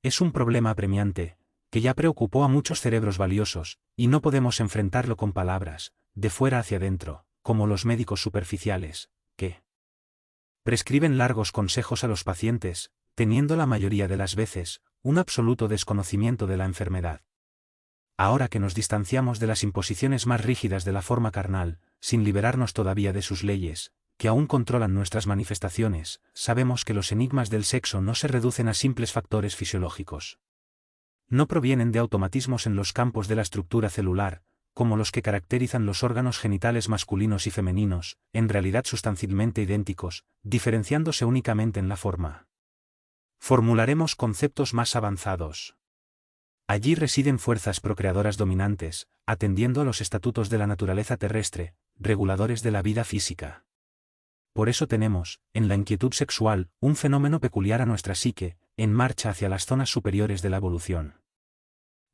Es un problema apremiante, que ya preocupó a muchos cerebros valiosos, y no podemos enfrentarlo con palabras, de fuera hacia adentro, como los médicos superficiales, que prescriben largos consejos a los pacientes, teniendo la mayoría de las veces, un absoluto desconocimiento de la enfermedad. Ahora que nos distanciamos de las imposiciones más rígidas de la forma carnal, sin liberarnos todavía de sus leyes, que aún controlan nuestras manifestaciones, sabemos que los enigmas del sexo no se reducen a simples factores fisiológicos. No provienen de automatismos en los campos de la estructura celular, como los que caracterizan los órganos genitales masculinos y femeninos, en realidad sustancialmente idénticos, diferenciándose únicamente en la forma. Formularemos conceptos más avanzados. Allí residen fuerzas procreadoras dominantes, atendiendo a los estatutos de la naturaleza terrestre, reguladores de la vida física. Por eso tenemos, en la inquietud sexual, un fenómeno peculiar a nuestra psique, en marcha hacia las zonas superiores de la evolución.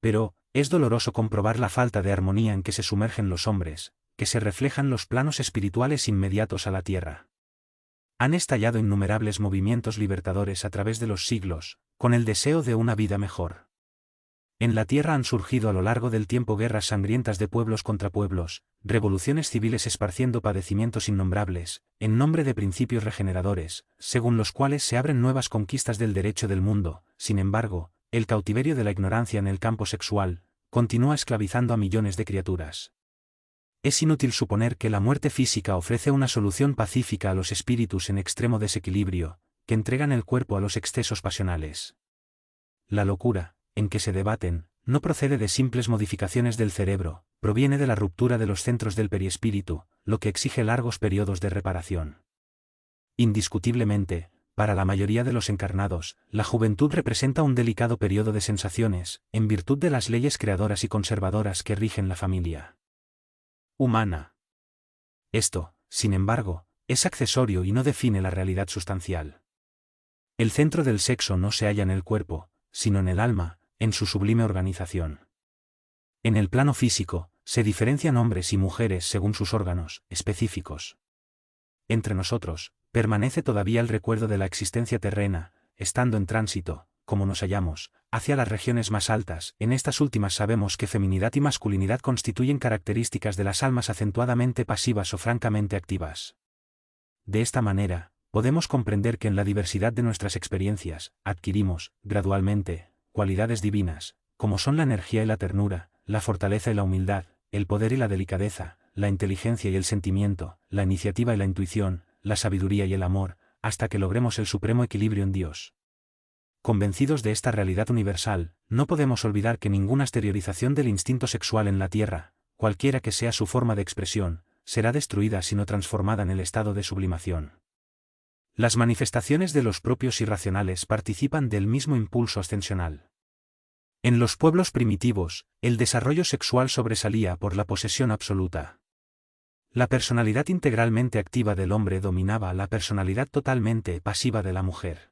Pero, es doloroso comprobar la falta de armonía en que se sumergen los hombres, que se reflejan los planos espirituales inmediatos a la tierra. Han estallado innumerables movimientos libertadores a través de los siglos, con el deseo de una vida mejor. En la tierra han surgido a lo largo del tiempo guerras sangrientas de pueblos contra pueblos, revoluciones civiles esparciendo padecimientos innombrables, en nombre de principios regeneradores, según los cuales se abren nuevas conquistas del derecho del mundo. Sin embargo, el cautiverio de la ignorancia en el campo sexual, continúa esclavizando a millones de criaturas. Es inútil suponer que la muerte física ofrece una solución pacífica a los espíritus en extremo desequilibrio, que entregan el cuerpo a los excesos pasionales. La locura, en que se debaten, no procede de simples modificaciones del cerebro, proviene de la ruptura de los centros del perispíritu, lo que exige largos periodos de reparación. Indiscutiblemente, para la mayoría de los encarnados, la juventud representa un delicado periodo de sensaciones, en virtud de las leyes creadoras y conservadoras que rigen la familia humana. Esto, sin embargo, es accesorio y no define la realidad sustancial. El centro del sexo no se halla en el cuerpo, sino en el alma, en su sublime organización. En el plano físico, se diferencian hombres y mujeres según sus órganos específicos. Entre nosotros, permanece todavía el recuerdo de la existencia terrena, estando en tránsito, como nos hallamos, hacia las regiones más altas. En estas últimas sabemos que feminidad y masculinidad constituyen características de las almas acentuadamente pasivas o francamente activas. De esta manera, podemos comprender que en la diversidad de nuestras experiencias, adquirimos, gradualmente, cualidades divinas, como son la energía y la ternura, la fortaleza y la humildad, el poder y la delicadeza, la inteligencia y el sentimiento, la iniciativa y la intuición, la sabiduría y el amor, hasta que logremos el supremo equilibrio en Dios. Convencidos de esta realidad universal, no podemos olvidar que ninguna exteriorización del instinto sexual en la tierra, cualquiera que sea su forma de expresión, será destruida sino transformada en el estado de sublimación. Las manifestaciones de los propios irracionales participan del mismo impulso ascensional. En los pueblos primitivos, el desarrollo sexual sobresalía por la posesión absoluta. La personalidad integralmente activa del hombre dominaba a la personalidad totalmente pasiva de la mujer.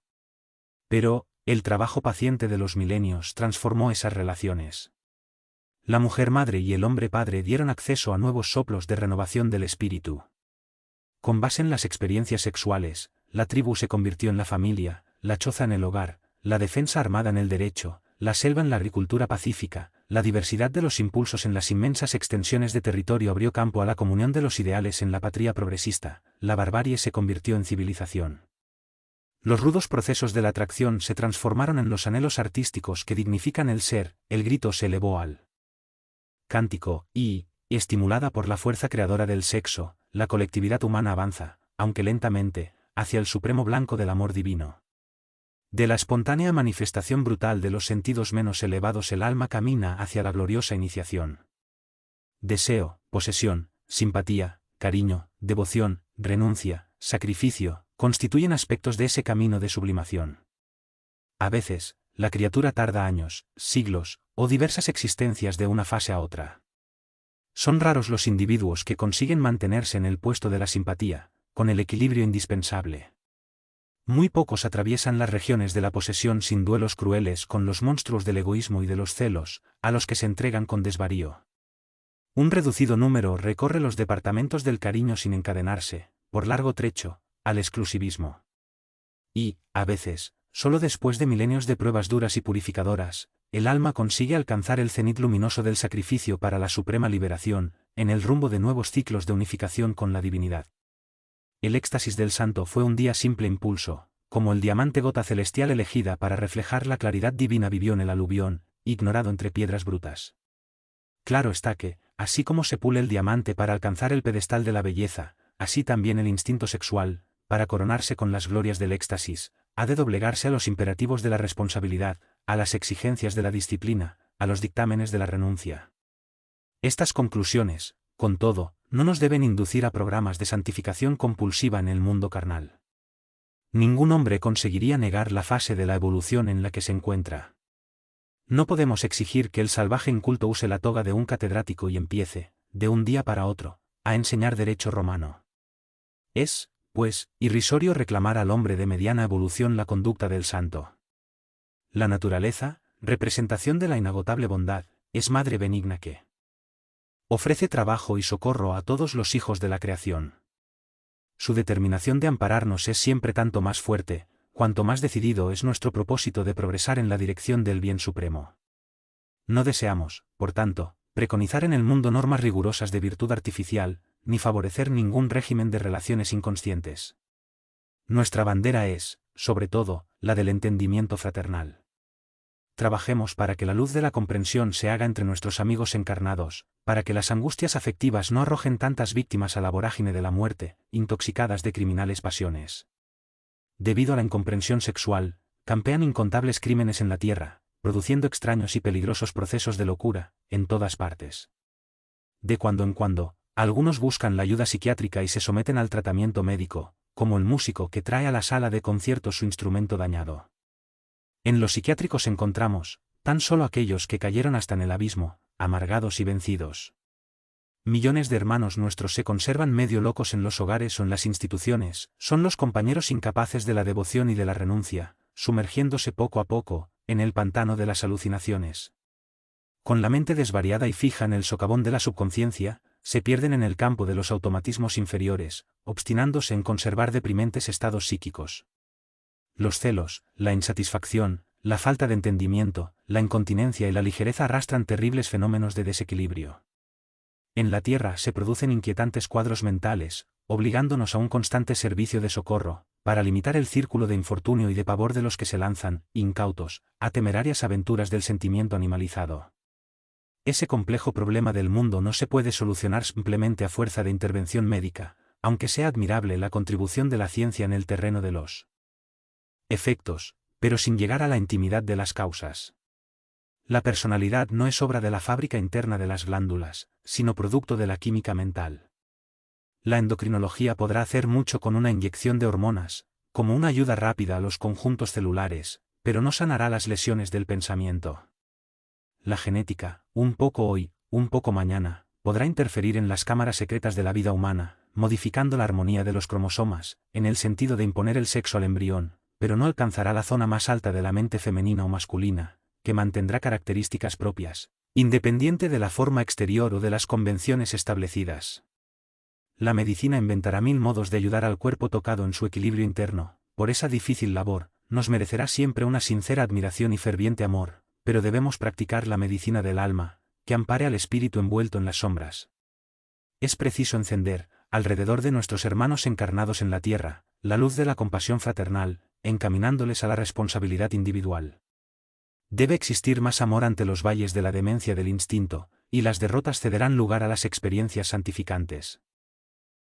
Pero, el trabajo paciente de los milenios transformó esas relaciones. La mujer madre y el hombre padre dieron acceso a nuevos soplos de renovación del espíritu. Con base en las experiencias sexuales, la tribu se convirtió en la familia, la choza en el hogar, la defensa armada en el derecho, la selva en la agricultura pacífica. La diversidad de los impulsos en las inmensas extensiones de territorio abrió campo a la comunión de los ideales en la patria progresista. La barbarie se convirtió en civilización. Los rudos procesos de la atracción se transformaron en los anhelos artísticos que dignifican el ser. El grito se elevó al cántico, y, estimulada por la fuerza creadora del sexo, la colectividad humana avanza, aunque lentamente, hacia el supremo blanco del amor divino. De la espontánea manifestación brutal de los sentidos menos elevados el alma camina hacia la gloriosa iniciación. Deseo, posesión, simpatía, cariño, devoción, renuncia, sacrificio, constituyen aspectos de ese camino de sublimación. A veces, la criatura tarda años, siglos, o diversas existencias de una fase a otra. Son raros los individuos que consiguen mantenerse en el puesto de la simpatía, con el equilibrio indispensable. Muy pocos atraviesan las regiones de la posesión sin duelos crueles con los monstruos del egoísmo y de los celos, a los que se entregan con desvarío. Un reducido número recorre los departamentos del cariño sin encadenarse, por largo trecho, al exclusivismo. Y, a veces, solo después de milenios de pruebas duras y purificadoras, el alma consigue alcanzar el cenit luminoso del sacrificio para la suprema liberación, en el rumbo de nuevos ciclos de unificación con la divinidad. El éxtasis del santo fue un día simple impulso, como el diamante gota celestial elegida para reflejar la claridad divina vivió en el aluvión, ignorado entre piedras brutas. Claro está que, así como se pule el diamante para alcanzar el pedestal de la belleza, así también el instinto sexual, para coronarse con las glorias del éxtasis, ha de doblegarse a los imperativos de la responsabilidad, a las exigencias de la disciplina, a los dictámenes de la renuncia. Estas conclusiones, con todo, no nos deben inducir a programas de santificación compulsiva en el mundo carnal. Ningún hombre conseguiría negar la fase de la evolución en la que se encuentra. No podemos exigir que el salvaje inculto use la toga de un catedrático y empiece, de un día para otro, a enseñar derecho romano. Es, pues, irrisorio reclamar al hombre de mediana evolución la conducta del santo. La naturaleza, representación de la inagotable bondad, es madre benigna que ofrece trabajo y socorro a todos los hijos de la creación. Su determinación de ampararnos es siempre tanto más fuerte, cuanto más decidido es nuestro propósito de progresar en la dirección del bien supremo. No deseamos, por tanto, preconizar en el mundo normas rigurosas de virtud artificial, ni favorecer ningún régimen de relaciones inconscientes. Nuestra bandera es, sobre todo, la del entendimiento fraternal. Trabajemos para que la luz de la comprensión se haga entre nuestros amigos encarnados, para que las angustias afectivas no arrojen tantas víctimas a la vorágine de la muerte, intoxicadas de criminales pasiones. Debido a la incomprensión sexual, campean incontables crímenes en la tierra, produciendo extraños y peligrosos procesos de locura, en todas partes. De cuando en cuando, algunos buscan la ayuda psiquiátrica y se someten al tratamiento médico, como el músico que trae a la sala de conciertos su instrumento dañado. En los psiquiátricos encontramos, tan solo aquellos que cayeron hasta en el abismo, amargados y vencidos. Millones de hermanos nuestros se conservan medio locos en los hogares o en las instituciones, son los compañeros incapaces de la devoción y de la renuncia, sumergiéndose poco a poco, en el pantano de las alucinaciones. Con la mente desvariada y fija en el socavón de la subconsciencia, se pierden en el campo de los automatismos inferiores, obstinándose en conservar deprimentes estados psíquicos. Los celos, la insatisfacción, la falta de entendimiento, la incontinencia y la ligereza arrastran terribles fenómenos de desequilibrio. En la tierra se producen inquietantes cuadros mentales, obligándonos a un constante servicio de socorro, para limitar el círculo de infortunio y de pavor de los que se lanzan, incautos, a temerarias aventuras del sentimiento animalizado. Ese complejo problema del mundo no se puede solucionar simplemente a fuerza de intervención médica, aunque sea admirable la contribución de la ciencia en el terreno de los efectos, pero sin llegar a la intimidad de las causas. La personalidad no es obra de la fábrica interna de las glándulas, sino producto de la química mental. La endocrinología podrá hacer mucho con una inyección de hormonas, como una ayuda rápida a los conjuntos celulares, pero no sanará las lesiones del pensamiento. La genética, un poco hoy, un poco mañana, podrá interferir en las cámaras secretas de la vida humana, modificando la armonía de los cromosomas, en el sentido de imponer el sexo al embrión, pero no alcanzará la zona más alta de la mente femenina o masculina, que mantendrá características propias, independiente de la forma exterior o de las convenciones establecidas. La medicina inventará 1000 modos de ayudar al cuerpo tocado en su equilibrio interno. Por esa difícil labor, nos merecerá siempre una sincera admiración y ferviente amor, pero debemos practicar la medicina del alma, que ampare al espíritu envuelto en las sombras. Es preciso encender, alrededor de nuestros hermanos encarnados en la tierra, la luz de la compasión fraternal, encaminándoles a la responsabilidad individual. Debe existir más amor ante los valles de la demencia del instinto, y las derrotas cederán lugar a las experiencias santificantes.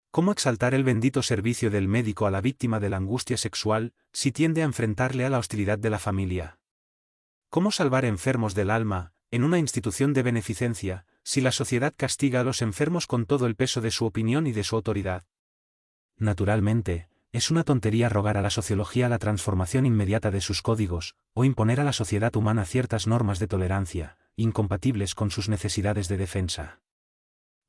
¿Cómo exaltar el bendito servicio del médico a la víctima de la angustia sexual, si tiende a enfrentarle a la hostilidad de la familia? ¿Cómo salvar enfermos del alma, en una institución de beneficencia, si la sociedad castiga a los enfermos con todo el peso de su opinión y de su autoridad? Naturalmente, es una tontería rogar a la sociología la transformación inmediata de sus códigos, o imponer a la sociedad humana ciertas normas de tolerancia, incompatibles con sus necesidades de defensa.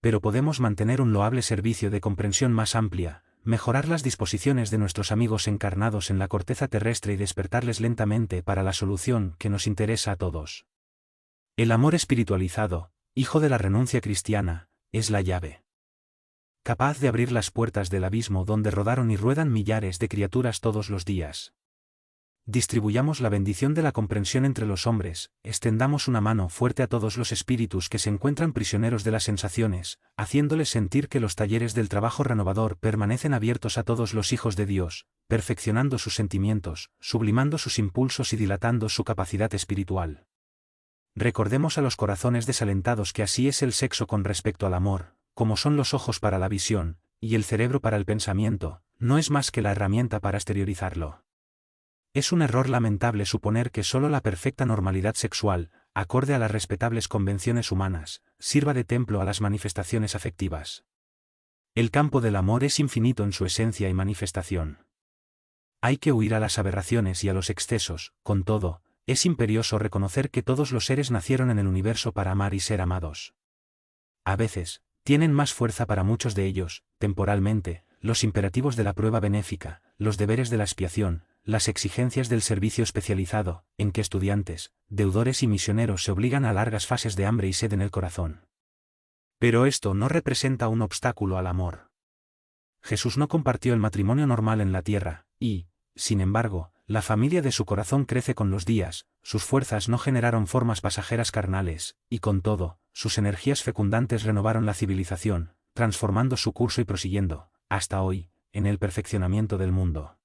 Pero podemos mantener un loable servicio de comprensión más amplia, mejorar las disposiciones de nuestros amigos encarnados en la corteza terrestre y despertarles lentamente para la solución que nos interesa a todos. El amor espiritualizado, hijo de la renuncia cristiana, es la llave capaz de abrir las puertas del abismo donde rodaron y ruedan millares de criaturas todos los días. Distribuyamos la bendición de la comprensión entre los hombres, extendamos una mano fuerte a todos los espíritus que se encuentran prisioneros de las sensaciones, haciéndoles sentir que los talleres del trabajo renovador permanecen abiertos a todos los hijos de Dios, perfeccionando sus sentimientos, sublimando sus impulsos y dilatando su capacidad espiritual. Recordemos a los corazones desalentados que así es el sexo con respecto al amor, como son los ojos para la visión, y el cerebro para el pensamiento, no es más que la herramienta para exteriorizarlo. Es un error lamentable suponer que solo la perfecta normalidad sexual, acorde a las respetables convenciones humanas, sirva de templo a las manifestaciones afectivas. El campo del amor es infinito en su esencia y manifestación. Hay que huir a las aberraciones y a los excesos, con todo, es imperioso reconocer que todos los seres nacieron en el universo para amar y ser amados. A veces, tienen más fuerza para muchos de ellos, temporalmente, los imperativos de la prueba benéfica, los deberes de la expiación, las exigencias del servicio especializado, en que estudiantes, deudores y misioneros se obligan a largas fases de hambre y sed en el corazón. Pero esto no representa un obstáculo al amor. Jesús no compartió el matrimonio normal en la tierra, y, sin embargo, la familia de su corazón crece con los días, sus fuerzas no generaron formas pasajeras carnales, y con todo, sus energías fecundantes renovaron la civilización, transformando su curso y prosiguiendo, hasta hoy, en el perfeccionamiento del mundo.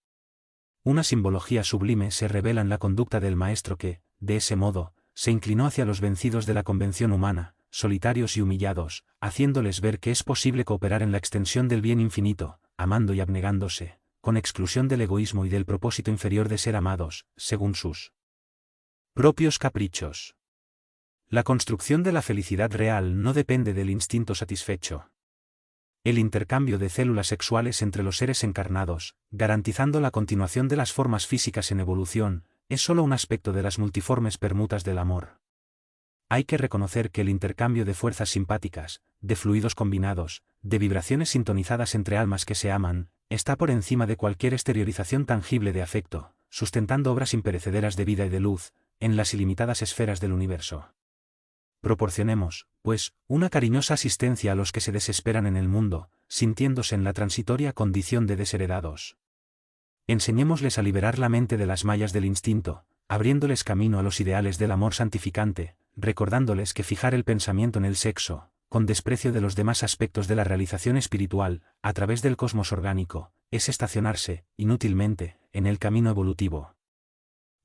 Una simbología sublime se revela en la conducta del Maestro que, de ese modo, se inclinó hacia los vencidos de la convención humana, solitarios y humillados, haciéndoles ver que es posible cooperar en la extensión del bien infinito, amando y abnegándose, con exclusión del egoísmo y del propósito inferior de ser amados, según sus propios caprichos. La construcción de la felicidad real no depende del instinto satisfecho. El intercambio de células sexuales entre los seres encarnados, garantizando la continuación de las formas físicas en evolución, es solo un aspecto de las multiformes permutas del amor. Hay que reconocer que el intercambio de fuerzas simpáticas, de fluidos combinados, de vibraciones sintonizadas entre almas que se aman, está por encima de cualquier exteriorización tangible de afecto, sustentando obras imperecederas de vida y de luz, en las ilimitadas esferas del universo. Proporcionemos, pues, una cariñosa asistencia a los que se desesperan en el mundo, sintiéndose en la transitoria condición de desheredados. Enseñémosles a liberar la mente de las mallas del instinto, abriéndoles camino a los ideales del amor santificante, recordándoles que fijar el pensamiento en el sexo, con desprecio de los demás aspectos de la realización espiritual, a través del cosmos orgánico, es estacionarse, inútilmente, en el camino evolutivo.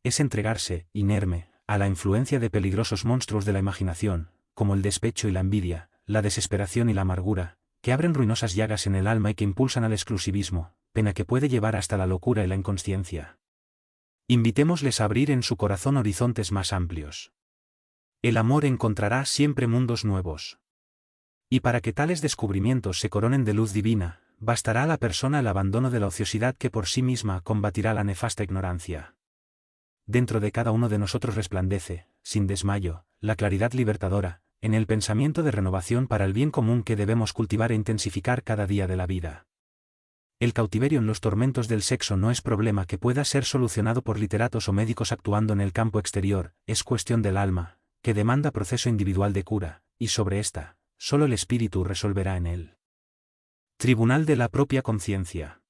Es entregarse, inerme, a la influencia de peligrosos monstruos de la imaginación, como el despecho y la envidia, la desesperación y la amargura, que abren ruinosas llagas en el alma y que impulsan al exclusivismo, pena que puede llevar hasta la locura y la inconsciencia. Invitémosles a abrir en su corazón horizontes más amplios. El amor encontrará siempre mundos nuevos. Y para que tales descubrimientos se coronen de luz divina, bastará a la persona el abandono de la ociosidad que por sí misma combatirá la nefasta ignorancia. Dentro de cada uno de nosotros resplandece, sin desmayo, la claridad libertadora, en el pensamiento de renovación para el bien común que debemos cultivar e intensificar cada día de la vida. El cautiverio en los tormentos del sexo no es problema que pueda ser solucionado por literatos o médicos actuando en el campo exterior, es cuestión del alma, que demanda proceso individual de cura, y sobre esta, solo el espíritu resolverá en él. Tribunal de la propia conciencia.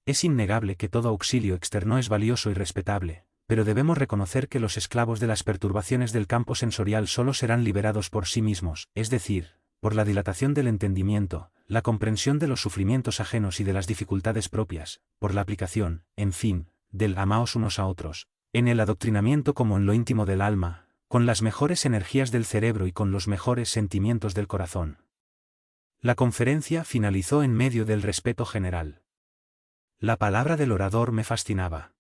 Es innegable que todo auxilio externo es valioso y respetable, pero debemos reconocer que los esclavos de las perturbaciones del campo sensorial solo serán liberados por sí mismos, es decir, por la dilatación del entendimiento, la comprensión de los sufrimientos ajenos y de las dificultades propias, por la aplicación, en fin, del amaos unos a otros, en el adoctrinamiento como en lo íntimo del alma, con las mejores energías del cerebro y con los mejores sentimientos del corazón. La conferencia finalizó en medio del respeto general. La palabra del orador me fascinaba.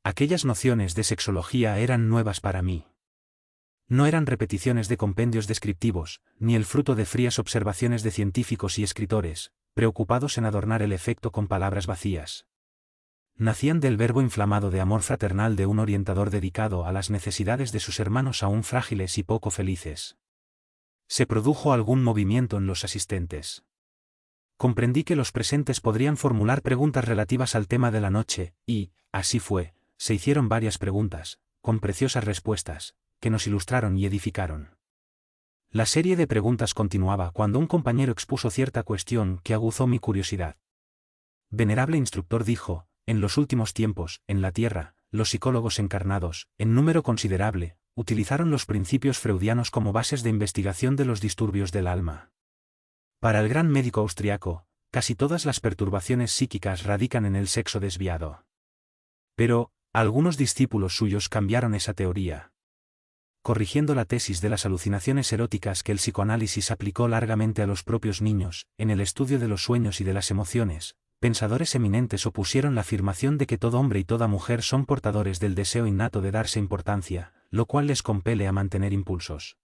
Aquellas nociones de sexología eran nuevas para mí. No eran repeticiones de compendios descriptivos, ni el fruto de frías observaciones de científicos y escritores, preocupados en adornar el efecto con palabras vacías. Nacían del verbo inflamado de amor fraternal de un orientador dedicado a las necesidades de sus hermanos aún frágiles y poco felices. Se produjo algún movimiento en los asistentes. Comprendí que los presentes podrían formular preguntas relativas al tema de la noche, y, así fue, se hicieron varias preguntas, con preciosas respuestas, que nos ilustraron y edificaron. La serie de preguntas continuaba cuando un compañero expuso cierta cuestión que aguzó mi curiosidad. Venerable instructor dijo, en los últimos tiempos, en la Tierra, los psicólogos encarnados, en número considerable, utilizaron los principios freudianos como bases de investigación de los disturbios del alma. Para el gran médico austriaco, casi todas las perturbaciones psíquicas radican en el sexo desviado. Pero, algunos discípulos suyos cambiaron esa teoría. Corrigiendo la tesis de las alucinaciones eróticas que el psicoanálisis aplicó largamente a los propios niños, en el estudio de los sueños y de las emociones, pensadores eminentes opusieron la afirmación de que todo hombre y toda mujer son portadores del deseo innato de darse importancia, lo cual les compele a mantener impulsos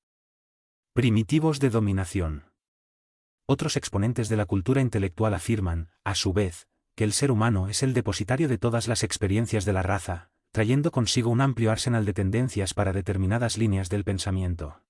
primitivos de dominación. Otros exponentes de la cultura intelectual afirman, a su vez, que el ser humano es el depositario de todas las experiencias de la raza, trayendo consigo un amplio arsenal de tendencias para determinadas líneas del pensamiento.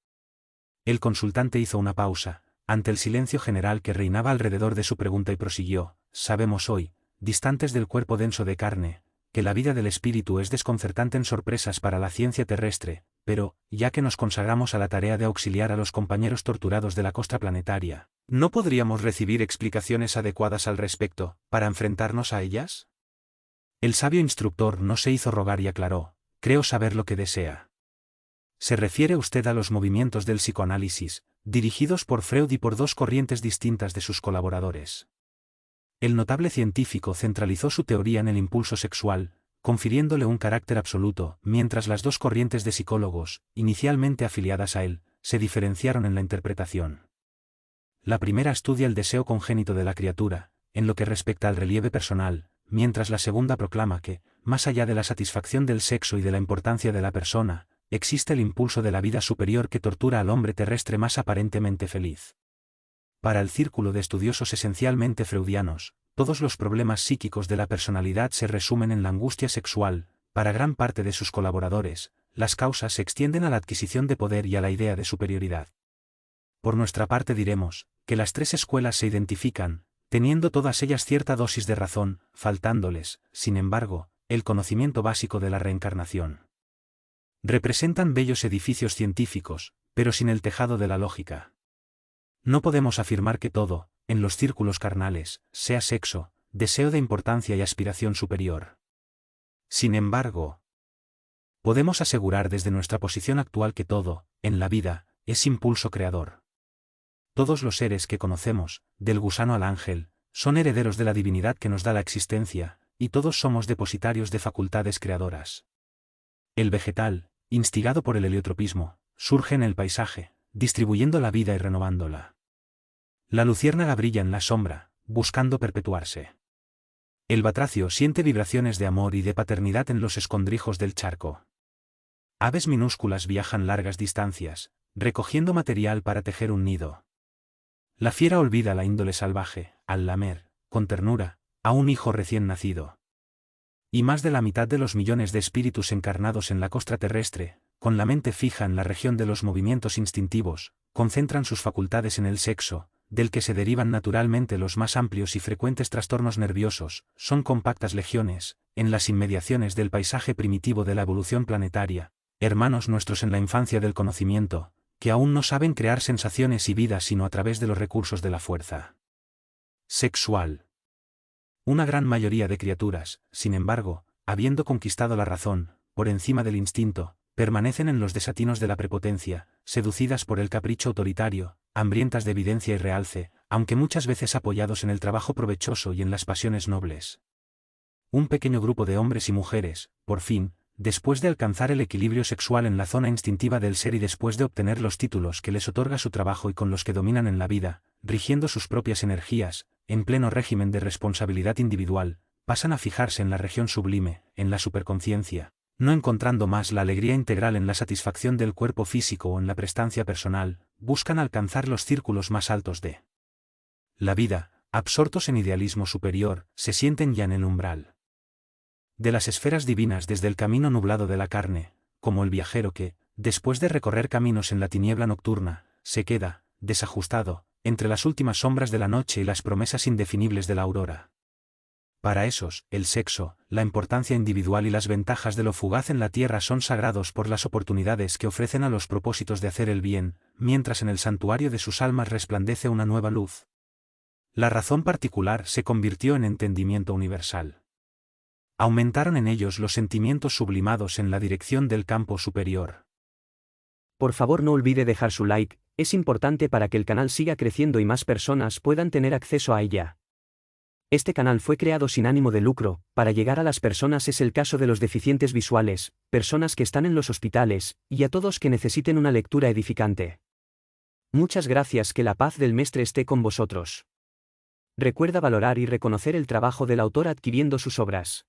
El consultante hizo una pausa, ante el silencio general que reinaba alrededor de su pregunta y prosiguió, sabemos hoy, distantes del cuerpo denso de carne, que la vida del espíritu es desconcertante en sorpresas para la ciencia terrestre, pero, ya que nos consagramos a la tarea de auxiliar a los compañeros torturados de la costa planetaria, ¿no podríamos recibir explicaciones adecuadas al respecto, para enfrentarnos a ellas? El sabio instructor no se hizo rogar y aclaró, creo saber lo que desea. Se refiere usted a los movimientos del psicoanálisis, dirigidos por Freud y por dos corrientes distintas de sus colaboradores. El notable científico centralizó su teoría en el impulso sexual, confiriéndole un carácter absoluto, mientras las dos corrientes de psicólogos, inicialmente afiliadas a él, se diferenciaron en la interpretación. La primera estudia el deseo congénito de la criatura, en lo que respecta al relieve personal, mientras la segunda proclama que, más allá de la satisfacción del sexo y de la importancia de la persona, existe el impulso de la vida superior que tortura al hombre terrestre más aparentemente feliz. Para el círculo de estudiosos esencialmente freudianos, todos los problemas psíquicos de la personalidad se resumen en la angustia sexual. Para gran parte de sus colaboradores, las causas se extienden a la adquisición de poder y a la idea de superioridad. Por nuestra parte diremos, que las tres escuelas se identifican, teniendo todas ellas cierta dosis de razón, faltándoles, sin embargo, el conocimiento básico de la reencarnación. Representan bellos edificios científicos, pero sin el tejado de la lógica. No podemos afirmar que todo, en los círculos carnales, sea sexo, deseo de importancia y aspiración superior. Sin embargo, podemos asegurar desde nuestra posición actual que todo, en la vida, es impulso creador. Todos los seres que conocemos, del gusano al ángel, son herederos de la divinidad que nos da la existencia, y todos somos depositarios de facultades creadoras. El vegetal, instigado por el heliotropismo, surge en el paisaje, distribuyendo la vida y renovándola. La luciérnaga brilla en la sombra, buscando perpetuarse. El batracio siente vibraciones de amor y de paternidad en los escondrijos del charco. Aves minúsculas viajan largas distancias, recogiendo material para tejer un nido. La fiera olvida la índole salvaje, al lamer, con ternura, a un hijo recién nacido. Y más de la mitad de los millones de espíritus encarnados en la costra terrestre, con la mente fija en la región de los movimientos instintivos, concentran sus facultades en el sexo, del que se derivan naturalmente los más amplios y frecuentes trastornos nerviosos, son compactas legiones, en las inmediaciones del paisaje primitivo de la evolución planetaria, hermanos nuestros en la infancia del conocimiento, que aún no saben crear sensaciones y vida sino a través de los recursos de la fuerza sexual. Una gran mayoría de criaturas, sin embargo, habiendo conquistado la razón, por encima del instinto, permanecen en los desatinos de la prepotencia, seducidas por el capricho autoritario, hambrientas de evidencia y realce, aunque muchas veces apoyados en el trabajo provechoso y en las pasiones nobles. Un pequeño grupo de hombres y mujeres, por fin, después de alcanzar el equilibrio sexual en la zona instintiva del ser y después de obtener los títulos que les otorga su trabajo y con los que dominan en la vida, rigiendo sus propias energías, en pleno régimen de responsabilidad individual, pasan a fijarse en la región sublime, en la superconciencia, no encontrando más la alegría integral en la satisfacción del cuerpo físico o en la prestancia personal, buscan alcanzar los círculos más altos de la vida, absortos en idealismo superior, se sienten ya en el umbral de las esferas divinas desde el camino nublado de la carne, como el viajero que, después de recorrer caminos en la tiniebla nocturna, se queda, desajustado, entre las últimas sombras de la noche y las promesas indefinibles de la aurora. Para esos, el sexo, la importancia individual y las ventajas de lo fugaz en la tierra son sagrados por las oportunidades que ofrecen a los propósitos de hacer el bien, mientras en el santuario de sus almas resplandece una nueva luz. La razón particular se convirtió en entendimiento universal. Aumentaron en ellos los sentimientos sublimados en la dirección del campo superior. Por favor, no olvide dejar su like, es importante para que el canal siga creciendo y más personas puedan tener acceso a ella. Este canal fue creado sin ánimo de lucro, para llegar a las personas. Es el caso de los deficientes visuales, personas que están en los hospitales, y a todos que necesiten una lectura edificante. Muchas gracias, que la paz del Mestre esté con vosotros. Recuerda valorar y reconocer el trabajo del autor adquiriendo sus obras.